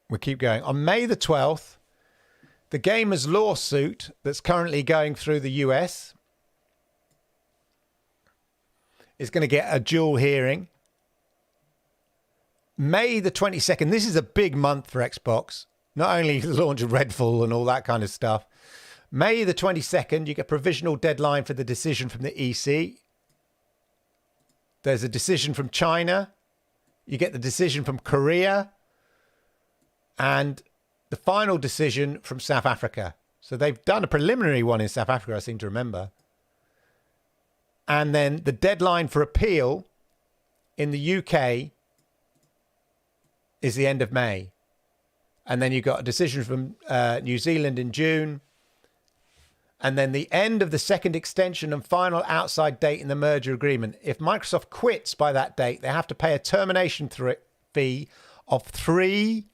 we keep going. On May the 12th, the gamers' lawsuit that's currently going through the US is going to get a dual hearing. May the 22nd, this is a big month for Xbox. Not only the launch of Redfall and all that kind of stuff. May the 22nd, you get a provisional deadline for the decision from the EC. There's a decision from China. You get the decision from Korea. And the final decision from South Africa. So they've done a preliminary one in South Africa, I seem to remember. And then the deadline for appeal in the UK is the end of May. And then you've got a decision from New Zealand in June. And then the end of the second extension and final outside date in the merger agreement. If Microsoft quits by that date, they have to pay a termination fee of $3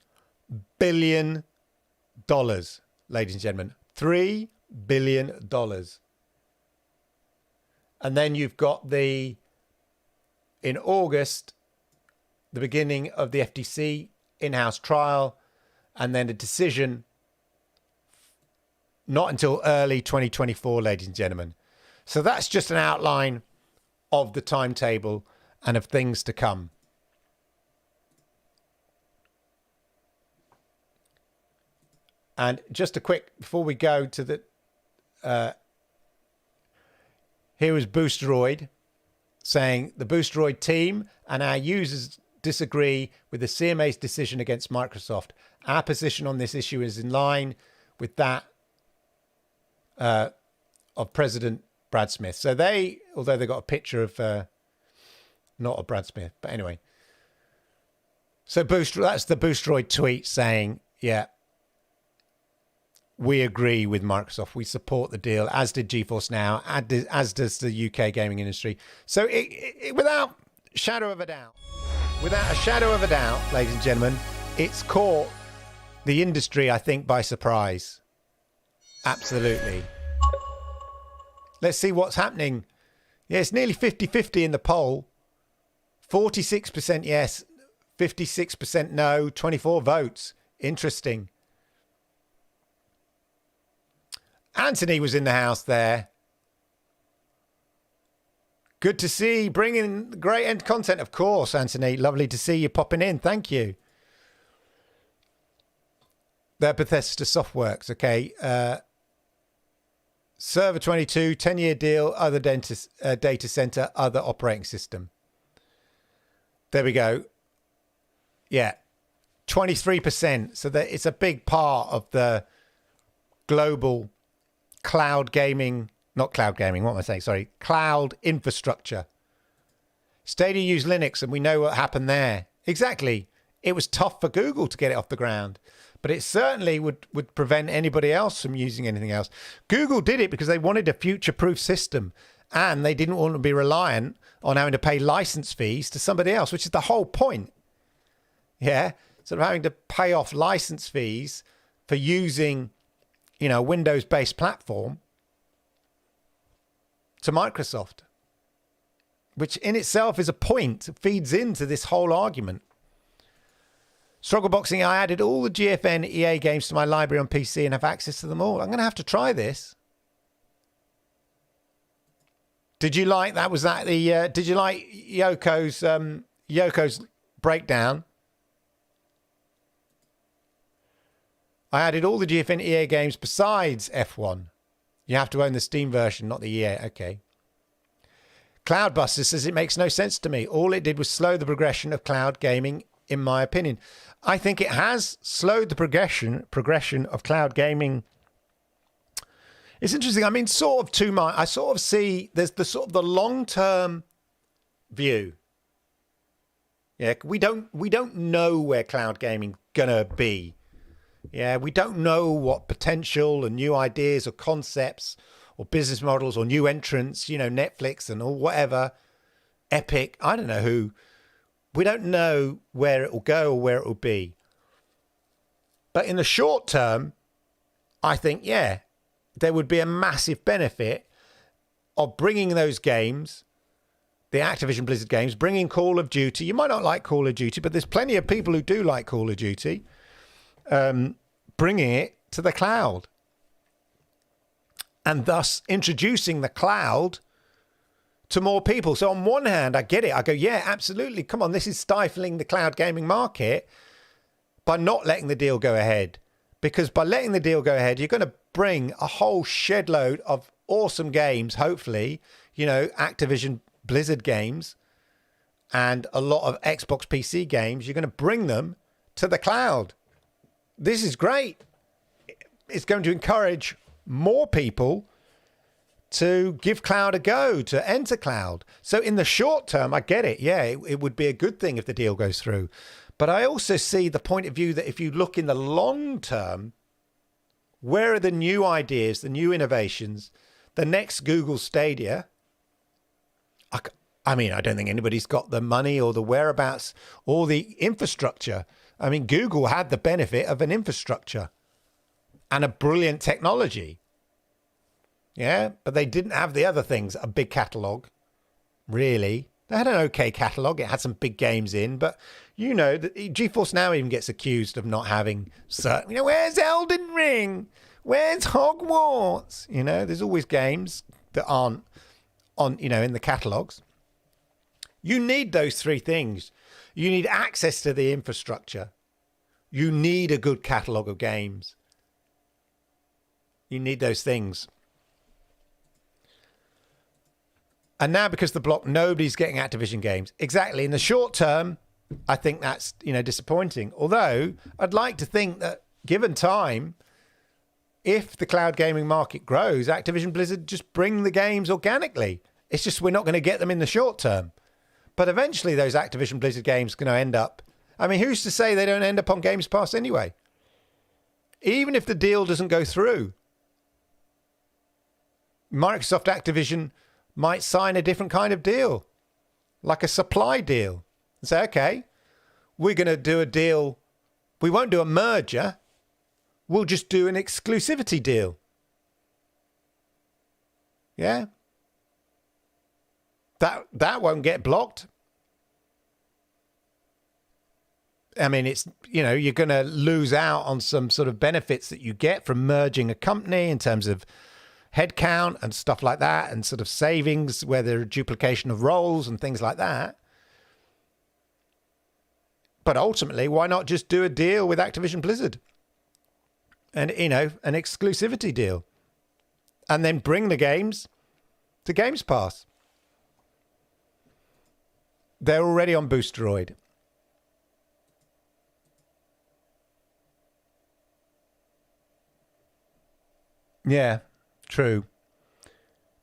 billion, ladies and gentlemen. $3 billion. And then you've got in August, the beginning of the FTC in-house trial. And then a decision not until early 2024, ladies and gentlemen. So that's just an outline of the timetable and of things to come. And just a quick, before we go to the... here is Boosteroid saying, the Boosteroid team and our users disagree with the CMA's decision against Microsoft. Our position on this issue is in line with that of President Brad Smith. So they, although they got a picture of, not of Brad Smith, but anyway. So that's the Boostroid tweet saying, yeah, we agree with Microsoft. We support the deal, as did GeForce Now, as does the UK gaming industry. So without a shadow of a doubt, ladies and gentlemen, it's caught the industry, I think, by surprise. Absolutely. Let's see what's happening. Yeah, it's nearly 50-50 in the poll. 46% yes, 56% no, 24 votes. Interesting. Anthony was in the house there. Good to see. Bringing great end content, of course, Anthony. Lovely to see you popping in. Thank you. They're Bethesda Softworks, okay. Server 22, 10-year deal, other data center, other operating system. There we go. Yeah, 23%. So that it's a big part of the global cloud gaming, not cloud gaming, what am I saying? Sorry, cloud infrastructure. Stadia used Linux, and we know what happened there. Exactly. It was tough for Google to get it off the ground, but it certainly would prevent anybody else from using anything else. Google did it because they wanted a future-proof system, and they didn't want to be reliant on having to pay license fees to somebody else, which is the whole point. Yeah, sort of having to pay off license fees for using, you know, a Windows-based platform to Microsoft, which in itself is a point. It feeds into this whole argument. Struggle Boxing, I added all the GFN EA games to my library on PC and have access to them all. I'm going to have to try this. Did you like that? Was that the? Did you like Yoko's breakdown? I added all the GFN EA games besides F1. You have to own the Steam version, not the EA. Okay. Cloudbuster says it makes no sense to me. All it did was slow the progression of cloud gaming, in my opinion. I think it has slowed the progression of cloud gaming. It's interesting. I mean, sort of to my, I sort of see there's the sort of the long-term view. Yeah, we don't know where cloud gaming gonna be. Yeah, we don't know what potential and new ideas or concepts or business models or new entrants, you know, Netflix and all whatever, Epic, I don't know who. We don't know where it will go or where it will be. But in the short term, I think, yeah, there would be a massive benefit of bringing those games, the Activision Blizzard games, bringing Call of Duty. You might not like Call of Duty, but there's plenty of people who do like Call of Duty. Bringing it to the cloud. And thus introducing the cloud to more people. So on one hand, I get it. I go, yeah, absolutely. Come on, this is stifling the cloud gaming market by not letting the deal go ahead. Because by letting the deal go ahead, you're going to bring a whole shed load of awesome games, hopefully, you know, Activision Blizzard games and a lot of Xbox PC games. You're going to bring them to the cloud. This is great. It's going to encourage more people to give cloud a go, to enter cloud. So in the short term, I get it. Yeah, it would be a good thing if the deal goes through. But I also see the point of view that if you look in the long term, where are the new ideas, the new innovations, the next Google Stadia? I mean, I don't think anybody's got the money or the whereabouts or the infrastructure. I mean, Google had the benefit of an infrastructure and a brilliant technology. Yeah, but they didn't have the other things, a big catalogue, really. They had an okay catalogue. It had some big games in, but, you know, GeForce Now even gets accused of not having certain, you know, where's Elden Ring? Where's Hogwarts? You know, there's always games that aren't on, you know, in the catalogues. You need those three things. You need access to the infrastructure. You need a good catalogue of games. You need those things. And now because the block, nobody's getting Activision games. Exactly. In the short term, I think that's, you know, disappointing. Although I'd like to think that given time, if the cloud gaming market grows, Activision Blizzard just bring the games organically. It's just we're not going to get them in the short term. But eventually those Activision Blizzard games are going to end up... I mean, who's to say they don't end up on Games Pass anyway? Even if the deal doesn't go through, Microsoft Activision might sign a different kind of deal, like a supply deal. And say, okay, we're going to do a deal. We won't do a merger. We'll just do an exclusivity deal. Yeah. That won't get blocked. I mean, it's, you know, you're going to lose out on some sort of benefits that you get from merging a company in terms of headcount and stuff like that, and sort of savings where there are duplication of roles and things like that. But ultimately, why not just do a deal with Activision Blizzard? And, you know, an exclusivity deal. And then bring the games to Games Pass. They're already on Boosteroid. Yeah, true.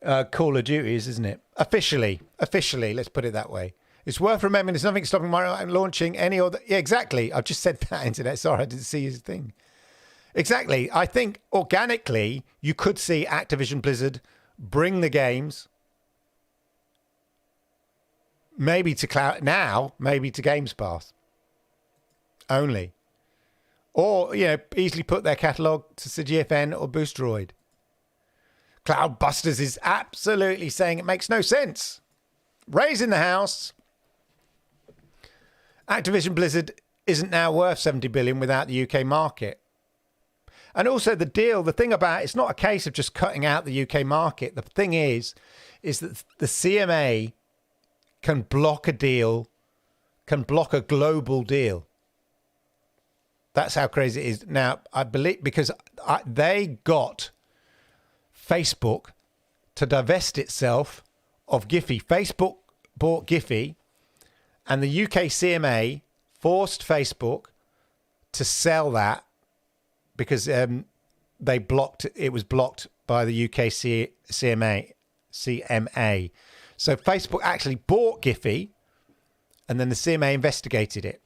Call of Duties, isn't it? Officially, let's put it that way. It's worth remembering there's nothing stopping Mario launching any other... Yeah, exactly. I've just said that, Internet. Sorry, I didn't see his thing. Exactly. I think organically, you could see Activision Blizzard bring the games maybe to cloud now, maybe to Games Pass only. Or, you know, easily put their catalogue to CGFN or Boosteroid. Cloudbusters is absolutely saying it makes no sense. Raise in the house. Activision Blizzard isn't now worth 70 billion without the UK market. And also the deal, the thing about it's not a case of just cutting out the UK market. The thing is that the CMA can block a deal, can block a global deal. That's how crazy it is. Now, I believe because they got Facebook to divest itself of Giphy. Facebook bought Giphy, and the UK CMA forced Facebook to sell that because they blocked. It was blocked by the UK CMA. So Facebook actually bought Giphy, and then the CMA investigated it.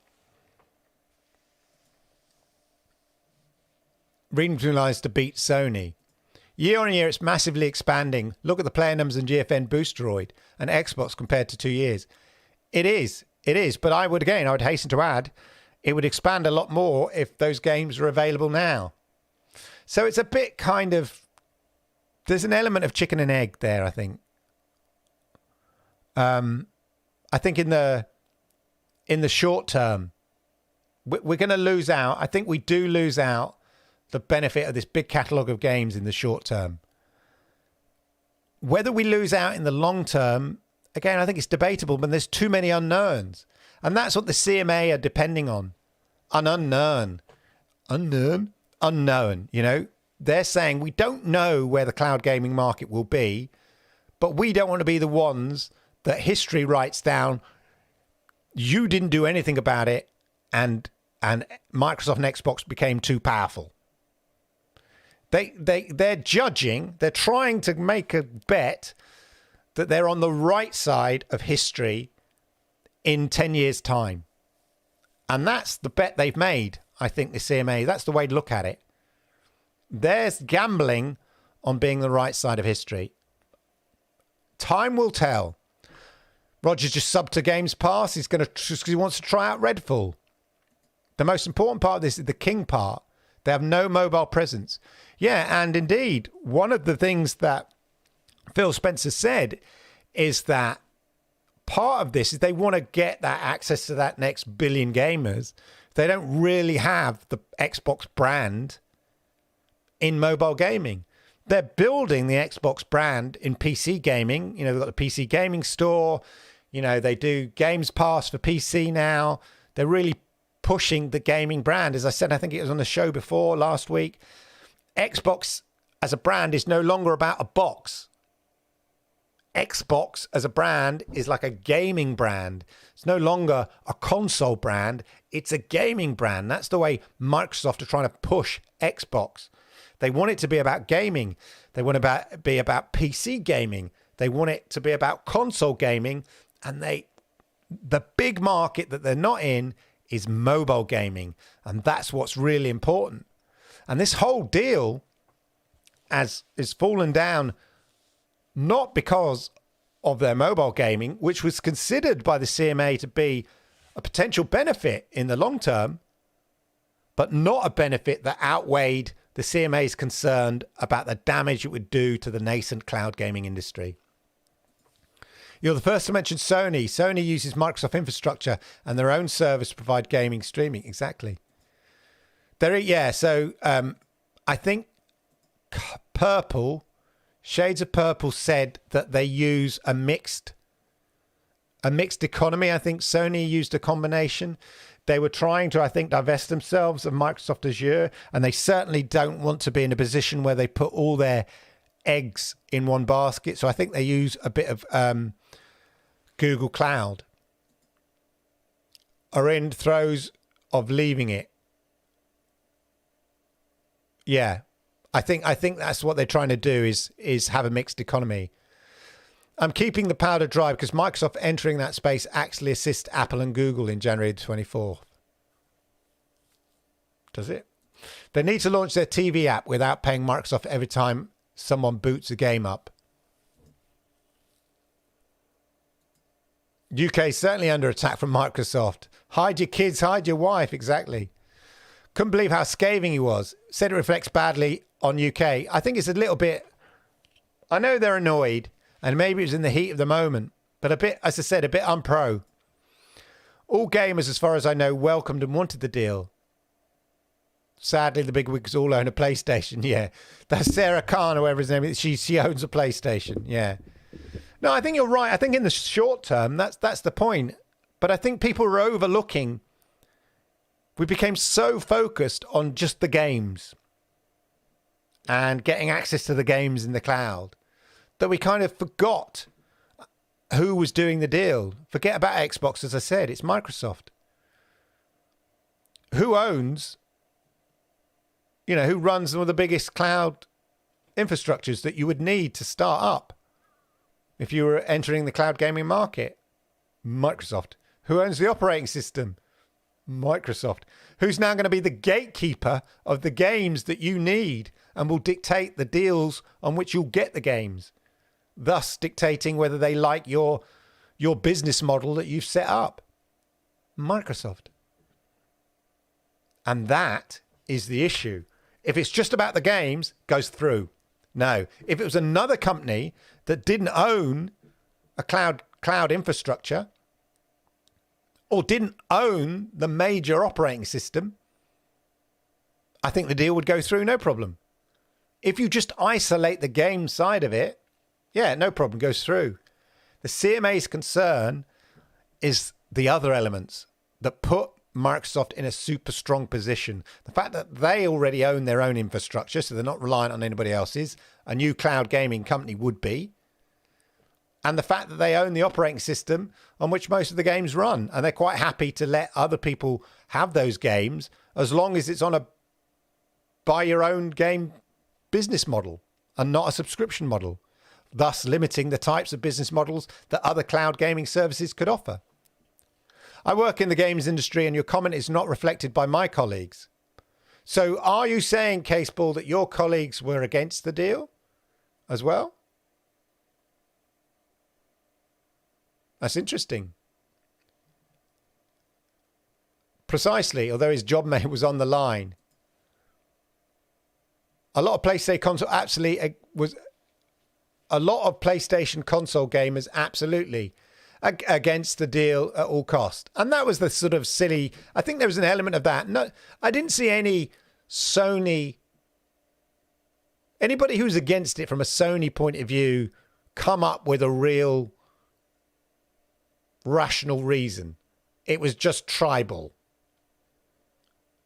Reading between lines to beat Sony. Year on year, it's massively expanding. Look at the player numbers in GFN Boosteroid and Xbox compared to 2 years. It is. But I would hasten to add, it would expand a lot more if those games are available now. So it's a bit kind of, there's an element of chicken and egg there, I think. I think in the short term, we're going to lose out. I think we do lose out the benefit of this big catalogue of games in the short term. Whether we lose out in the long term, again, I think it's debatable, but there's too many unknowns. And that's what the CMA are depending on. An unknown. Unknown, you know. They're saying we don't know where the cloud gaming market will be, but we don't want to be the ones that history writes down, you didn't do anything about it, and Microsoft and Xbox became too powerful. They're judging, they're trying to make a bet that they're on the right side of history in 10 years' time. And that's the bet they've made, I think, the CMA. That's the way to look at it. They're gambling on being the right side of history. Time will tell. Roger just subbed to Games Pass. He wants to try out Redfall. The most important part of this is the King part. They have no mobile presence. Yeah, and indeed, one of the things that Phil Spencer said is that part of this is they want to get that access to that next billion gamers. They don't really have the Xbox brand in mobile gaming. They're building the Xbox brand in PC gaming. You know, they've got the PC gaming store. You know, they do Games Pass for PC now. They're really pushing the gaming brand. As I said, I think it was on the show before last week. Xbox as a brand is no longer about a box. Xbox as a brand is like a gaming brand. It's no longer a console brand. It's a gaming brand. That's the way Microsoft are trying to push Xbox. They want it to be about gaming. They want to be about PC gaming. They want it to be about console gaming. And the big market that they're not in is mobile gaming. And that's what's really important. And this whole deal is fallen down not because of their mobile gaming, which was considered by the CMA to be a potential benefit in the long term, but not a benefit that outweighed the CMA's concern about the damage it would do to the nascent cloud gaming industry. You're the first to mention Sony. Sony uses Microsoft infrastructure and their own service to provide gaming streaming. Exactly. So I think Shades of Purple said that they use a mixed economy. I think Sony used a combination. They were trying to, I think, divest themselves of Microsoft Azure, and they certainly don't want to be in a position where they put all their eggs in one basket. So I think they use a bit of Google Cloud, are in throes of leaving it. Yeah, I think that's what they're trying to do is have a mixed economy. I'm keeping the powder dry because Microsoft entering that space actually assists Apple and Google in January 24th. Does it? They need to launch their TV app without paying Microsoft every time someone boots a game up. UK certainly under attack from Microsoft. Hide your kids, hide your wife. Exactly. Couldn't believe how scathing he was. Said it reflects badly on UK. I think it's a little bit... I know they're annoyed, and maybe it was in the heat of the moment, but a bit, as I said, a bit unpro. All gamers, as far as I know, welcomed and wanted the deal. Sadly, the bigwigs all own a PlayStation. Yeah, that's Sarah Khan, or whatever his name is. She owns a PlayStation. Yeah. No, I think you're right. I think in the short term, that's the point. But I think people are overlooking. We became so focused on just the games and getting access to the games in the cloud that we kind of forgot who was doing the deal. Forget about Xbox, as I said. It's Microsoft. Who owns, who runs one of the biggest cloud infrastructures that you would need to start up if you were entering the cloud gaming market? Microsoft. Who owns the operating system? Microsoft. Who's now going to be the gatekeeper of the games that you need and will dictate the deals on which you'll get the games, thus dictating whether they like your business model that you've set up? Microsoft. And that is the issue. If it's just about the games, goes through. No. If it was another company that didn't own a cloud infrastructure or didn't own the major operating system, I think the deal would go through, no problem. If you just isolate the game side of it, yeah, no problem, goes through. The CMA's concern is the other elements that put Microsoft in a super strong position. The fact that they already own their own infrastructure, so they're not reliant on anybody else's. A new cloud gaming company would be. And the fact that they own the operating system on which most of the games run. And they're quite happy to let other people have those games as long as it's on a buy your own game business model and not a subscription model, thus limiting the types of business models that other cloud gaming services could offer. I work in the games industry and your comment is not reflected by my colleagues. So are you saying, Caseball, that your colleagues were against the deal as well? That's interesting. Precisely, although his job mate was on the line. A lot of PlayStation console PlayStation console gamers absolutely against the deal at all cost. And that was the sort of silly, I think there was an element of that. No, I didn't see any anybody who's against it from a Sony point of view come up with a real rational reason. It was just tribal,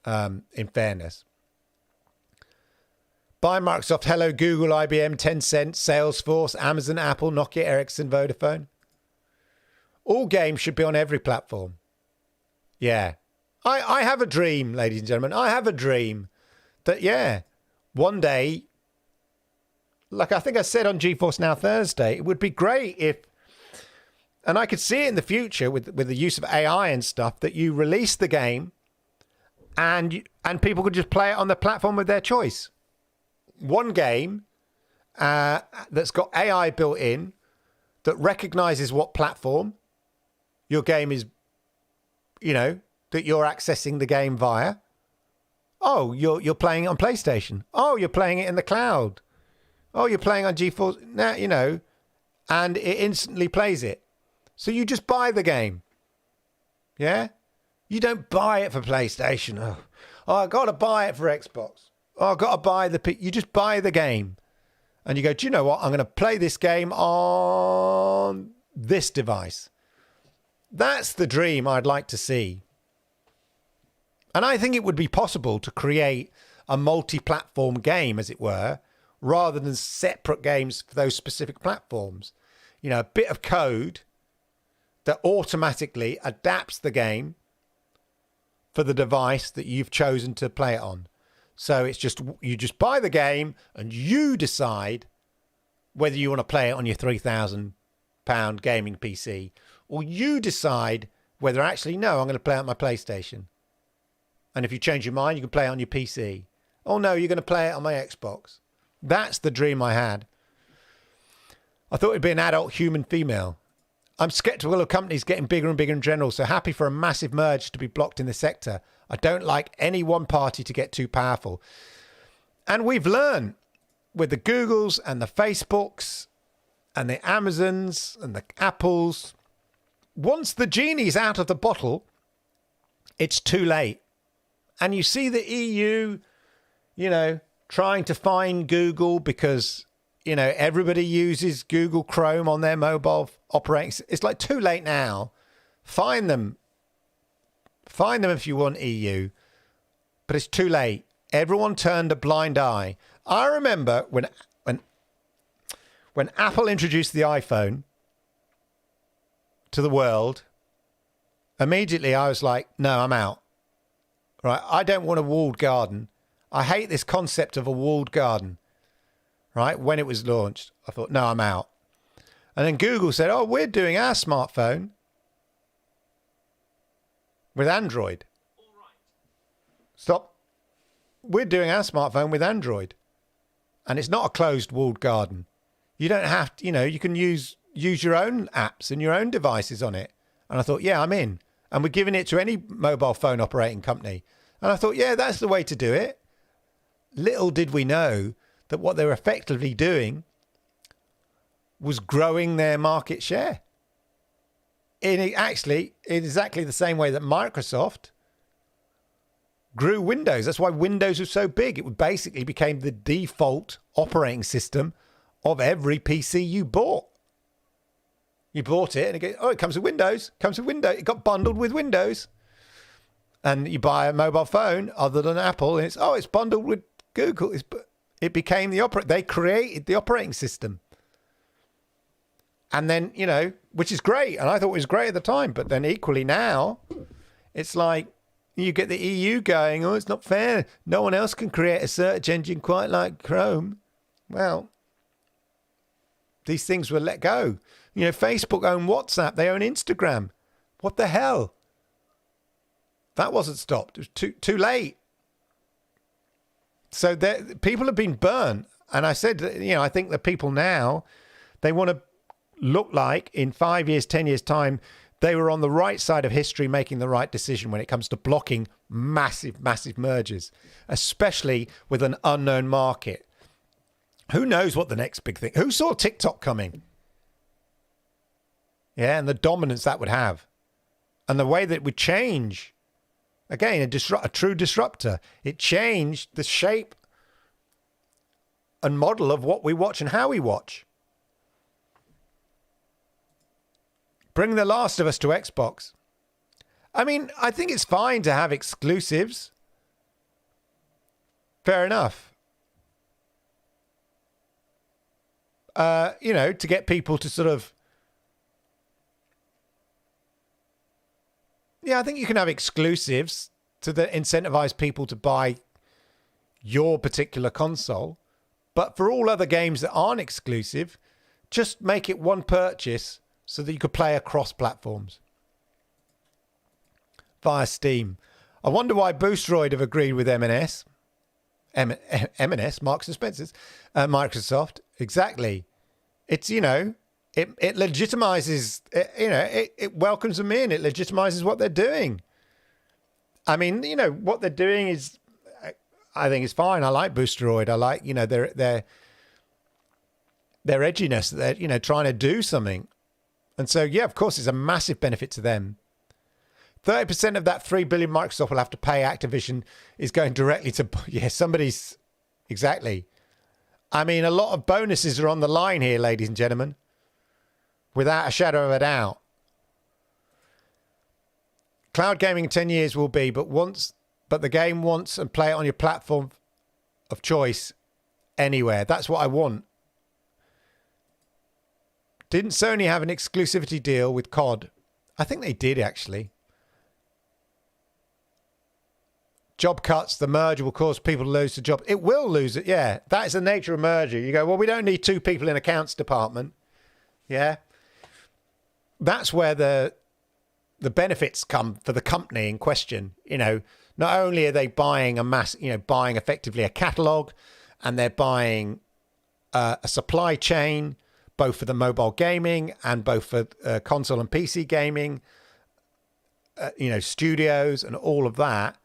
in fairness. Buy Microsoft, hello, Google, IBM, Tencent, Salesforce, Amazon, Apple, Nokia, Ericsson, Vodafone. All games should be on every platform. Yeah. I have a dream, ladies and gentlemen. I have a dream that, yeah, one day, like I think I said on GeForce Now Thursday, it would be great if, and I could see it in the future with the use of AI and stuff, that you release the game and people could just play it on the platform of their choice. One game that's got AI built in that recognizes what platform your game is, that you're accessing the game via. Oh, you're playing it on PlayStation. Oh, you're playing it in the cloud. Oh, you're playing on GeForce Now, and it instantly plays it. So you just buy the game. Yeah? You don't buy it for PlayStation. Oh, I got to buy it for Xbox. Oh, I got to buy you just buy the game. And you go, do you know what? I'm going to play this game on this device. That's the dream I'd like to see. And I think it would be possible to create a multi-platform game, as it were, rather than separate games for those specific platforms. A bit of code that automatically adapts the game for the device that you've chosen to play it on. So it's just, you just buy the game and you decide whether you want to play it on your £3,000 gaming PC, or you decide whether actually, no, I'm going to play it on my PlayStation. And if you change your mind, you can play it on your PC. Oh no, you're going to play it on my Xbox. That's the dream I had. I thought it'd be an adult human female. I'm skeptical of companies getting bigger and bigger in general, so happy for a massive merge to be blocked in the sector. I don't like any one party to get too powerful. And we've learned with the Googles and the Facebooks and the Amazons and the Apples, once the genie's out of the bottle, it's too late. And you see the EU, trying to find Google because, everybody uses Google Chrome on their mobile operating. It's like too late now. Find them. Find them if you want, EU. But it's too late. Everyone turned a blind eye. I remember when Apple introduced the iPhone to the world, immediately I was like, no, I'm out. Right? I don't want a walled garden. I hate this concept of a walled garden. Right? When it was launched, I thought, no, I'm out. And then Google said, oh, we're doing our smartphone with Android. Stop. We're doing our smartphone with Android. And it's not a closed walled garden. You don't have to, you can use your own apps and your own devices on it. And I thought, yeah, I'm in. And we're giving it to any mobile phone operating company. And I thought, yeah, that's the way to do it. Little did we know that what they were effectively doing was growing their market share. In exactly the same way that Microsoft grew Windows. That's why Windows was so big. It basically became the default operating system of every PC you bought. You bought it and it comes with Windows. It got bundled with Windows. And you buy a mobile phone other than Apple and it's bundled with Google. It became they created the operating system. And then, which is great. And I thought it was great at the time. But then equally now, it's like you get the EU going, oh, it's not fair. No one else can create a search engine quite like Chrome. Well, these things were let go. Facebook own WhatsApp. They own Instagram. What the hell? That wasn't stopped. It was too late. So people have been burnt. And I said, I think that people now, they want to look like in 5 years, 10 years time, they were on the right side of history making the right decision when it comes to blocking massive, massive mergers, especially with an unknown market. Who knows what the next big thing? Who saw TikTok coming? Yeah, and the dominance that would have. And the way that it would change. Again, a true disruptor. It changed the shape and model of what we watch and how we watch. Bring The Last of Us to Xbox. I mean, I think it's fine to have exclusives. Fair enough. To get people to sort of... Yeah, I think you can have exclusives to incentivize people to buy your particular console. But for all other games that aren't exclusive, just make it one purchase so that you could play across platforms via Steam. I wonder why Boosteroid have agreed with M&S. M&S, Marks and Spencer's, Microsoft. Exactly. It's, you know, it legitimizes, it welcomes them in. It legitimizes what they're doing. I mean, you know, what they're doing is, I think it's fine. I like Boosteroid. I like, you know, their edginess. They're, you know, trying to do something. And so, yeah, of course, it's a massive benefit to them. 30% of that $3 billion Microsoft will have to pay Activision is going directly to, yeah, somebody's, exactly. I mean, a lot of bonuses are on the line here, ladies and gentlemen, without a shadow of a doubt. Cloud gaming in 10 years will be, but the game wants and play it on your platform of choice anywhere. That's what I want. Didn't Sony have an exclusivity deal with COD? I think they did, actually. Job cuts, the merger will cause people to lose the job. It will lose it, yeah. That is the nature of merger. You go, well, we don't need 2 people in accounts department. Yeah. That's where the benefits come for the company in question. You know, not only are they buying buying effectively a catalog, and they're buying a supply chain, both for the mobile gaming and both for console and PC gaming, studios and all of that.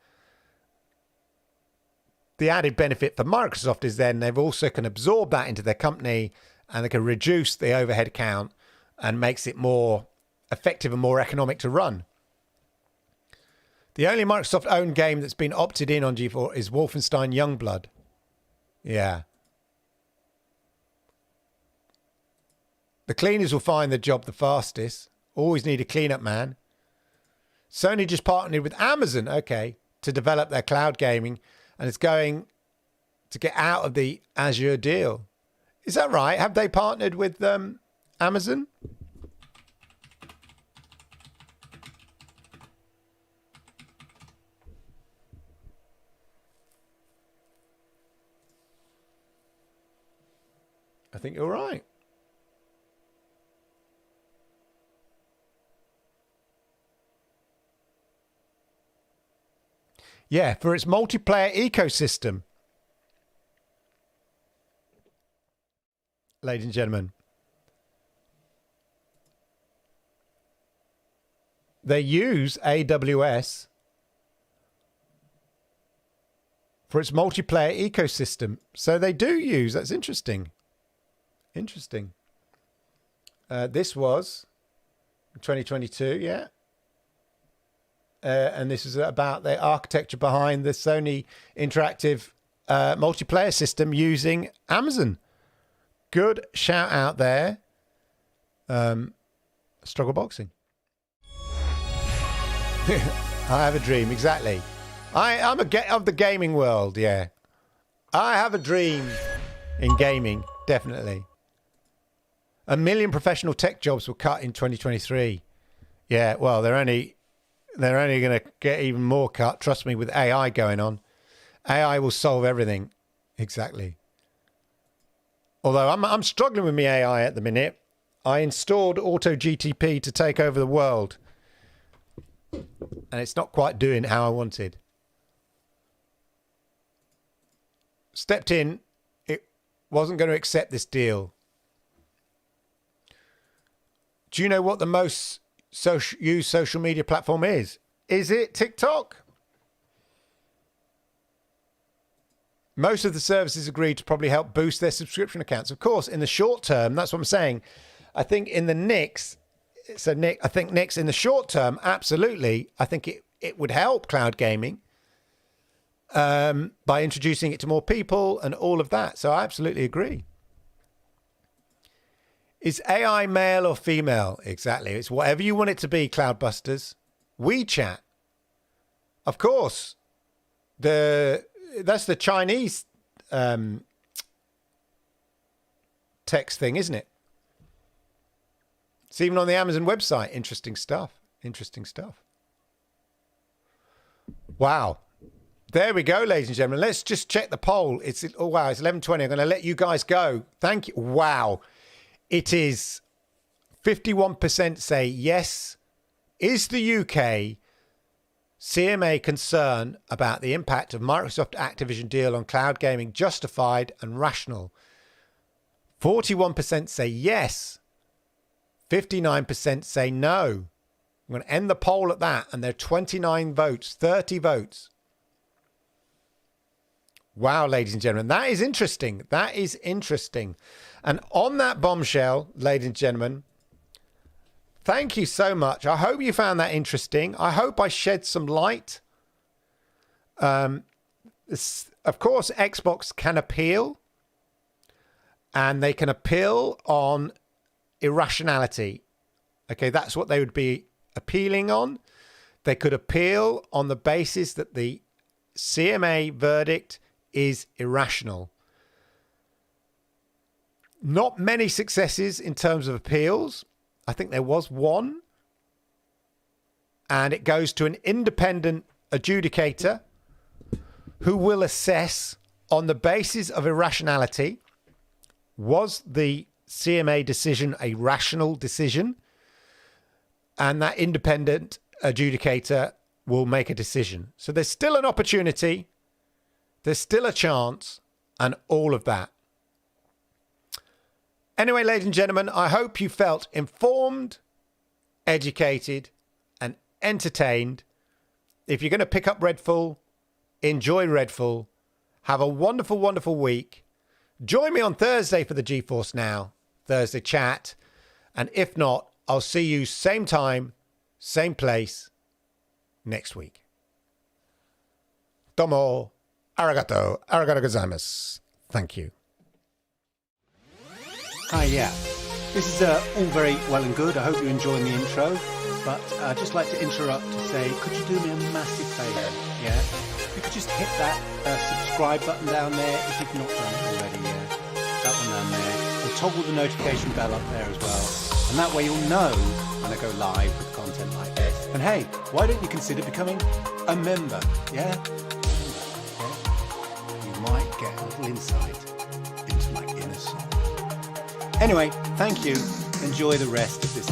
The added benefit for Microsoft is then they've also can absorb that into their company, and they can reduce the overhead count and makes it more effective and more economic to run. The only Microsoft-owned game that's been opted in on G4 is Wolfenstein Youngblood. Yeah. The cleaners will find the job the fastest. Always need a cleanup man. Sony just partnered with Amazon, okay, to develop their cloud gaming, and it's going to get out of the Azure deal. Is that right? Have they partnered with Amazon? I think you're right. Yeah, for its multiplayer ecosystem. Ladies and gentlemen. They use AWS for its multiplayer ecosystem. So they do use, that's interesting. Interesting. This was 2022, yeah. And this is about the architecture behind the Sony interactive multiplayer system using Amazon. Good shout out there. Struggle Boxing. I have a dream, exactly. I'm of the gaming world, yeah. I have a dream in gaming, definitely. 1 million professional tech jobs were cut in 2023. Yeah, well, they're only going to get even more cut. Trust me, with AI going on. AI will solve everything. Exactly. Although I'm struggling with my AI at the minute. I installed AutoGTP to take over the world. And it's not quite doing how I wanted. Stepped in. It wasn't going to accept this deal. Do you know what the most used social media platform is? Is it TikTok? Most of the services agreed to probably help boost their subscription accounts. Of course, in the short term, that's what I'm saying. I think in the Knicks, I think Knicks in the short term, absolutely. I think it would help cloud gaming by introducing it to more people and all of that. So I absolutely agree. Is AI male or female? Exactly. It's whatever you want it to be, Cloudbusters. WeChat. Of course. That's the Chinese text thing, isn't it? It's even on the Amazon website. Interesting stuff. Interesting stuff. Wow. There we go, ladies and gentlemen. Let's just check the poll. Oh wow, it's 11:20. I'm going to let you guys go. Thank you. Wow. It is 51% say yes. Is the UK CMA concern about the impact of Microsoft Activision deal on cloud gaming justified and rational? 41% say yes. 59% say no. I'm going to end the poll at that, and there are 29 votes, 30 votes. Wow, ladies and gentlemen, that is interesting. That is interesting. And on that bombshell, ladies and gentlemen, thank you so much. I hope you found that interesting. I hope I shed some light. Of course, Xbox can appeal, and they can appeal on irrationality. Okay, that's what they would be appealing on. They could appeal on the basis that the CMA verdict is irrational. Not many successes in terms of appeals. I think there was one, and it goes to an independent adjudicator who will assess on the basis of irrationality, was the CMA decision a rational decision? And that independent adjudicator will make a decision. So there's still an opportunity, there's still a chance, and all of that. Anyway, ladies and gentlemen, I hope you felt informed, educated, and entertained. If you're going to pick up Redfall, enjoy Redfall. Have a wonderful, wonderful week. Join me on Thursday for the GeForce Now Thursday chat. And if not, I'll see you same time, same place next week. Domo, arigato gozaimasu. Thank you. Hi, yeah. This is all very well and good. I hope you're enjoying the intro. But I'd just like to interrupt to say, could you do me a massive favour? Yeah? You could just hit that subscribe button down there if you've not done it already. Yeah? That one down there. Or toggle the notification bell up there as well. And that way you'll know when I go live with content like this. And hey, why don't you consider becoming a member? Yeah? You might get a little insight into my inner soul. Anyway, thank you. Enjoy the rest of this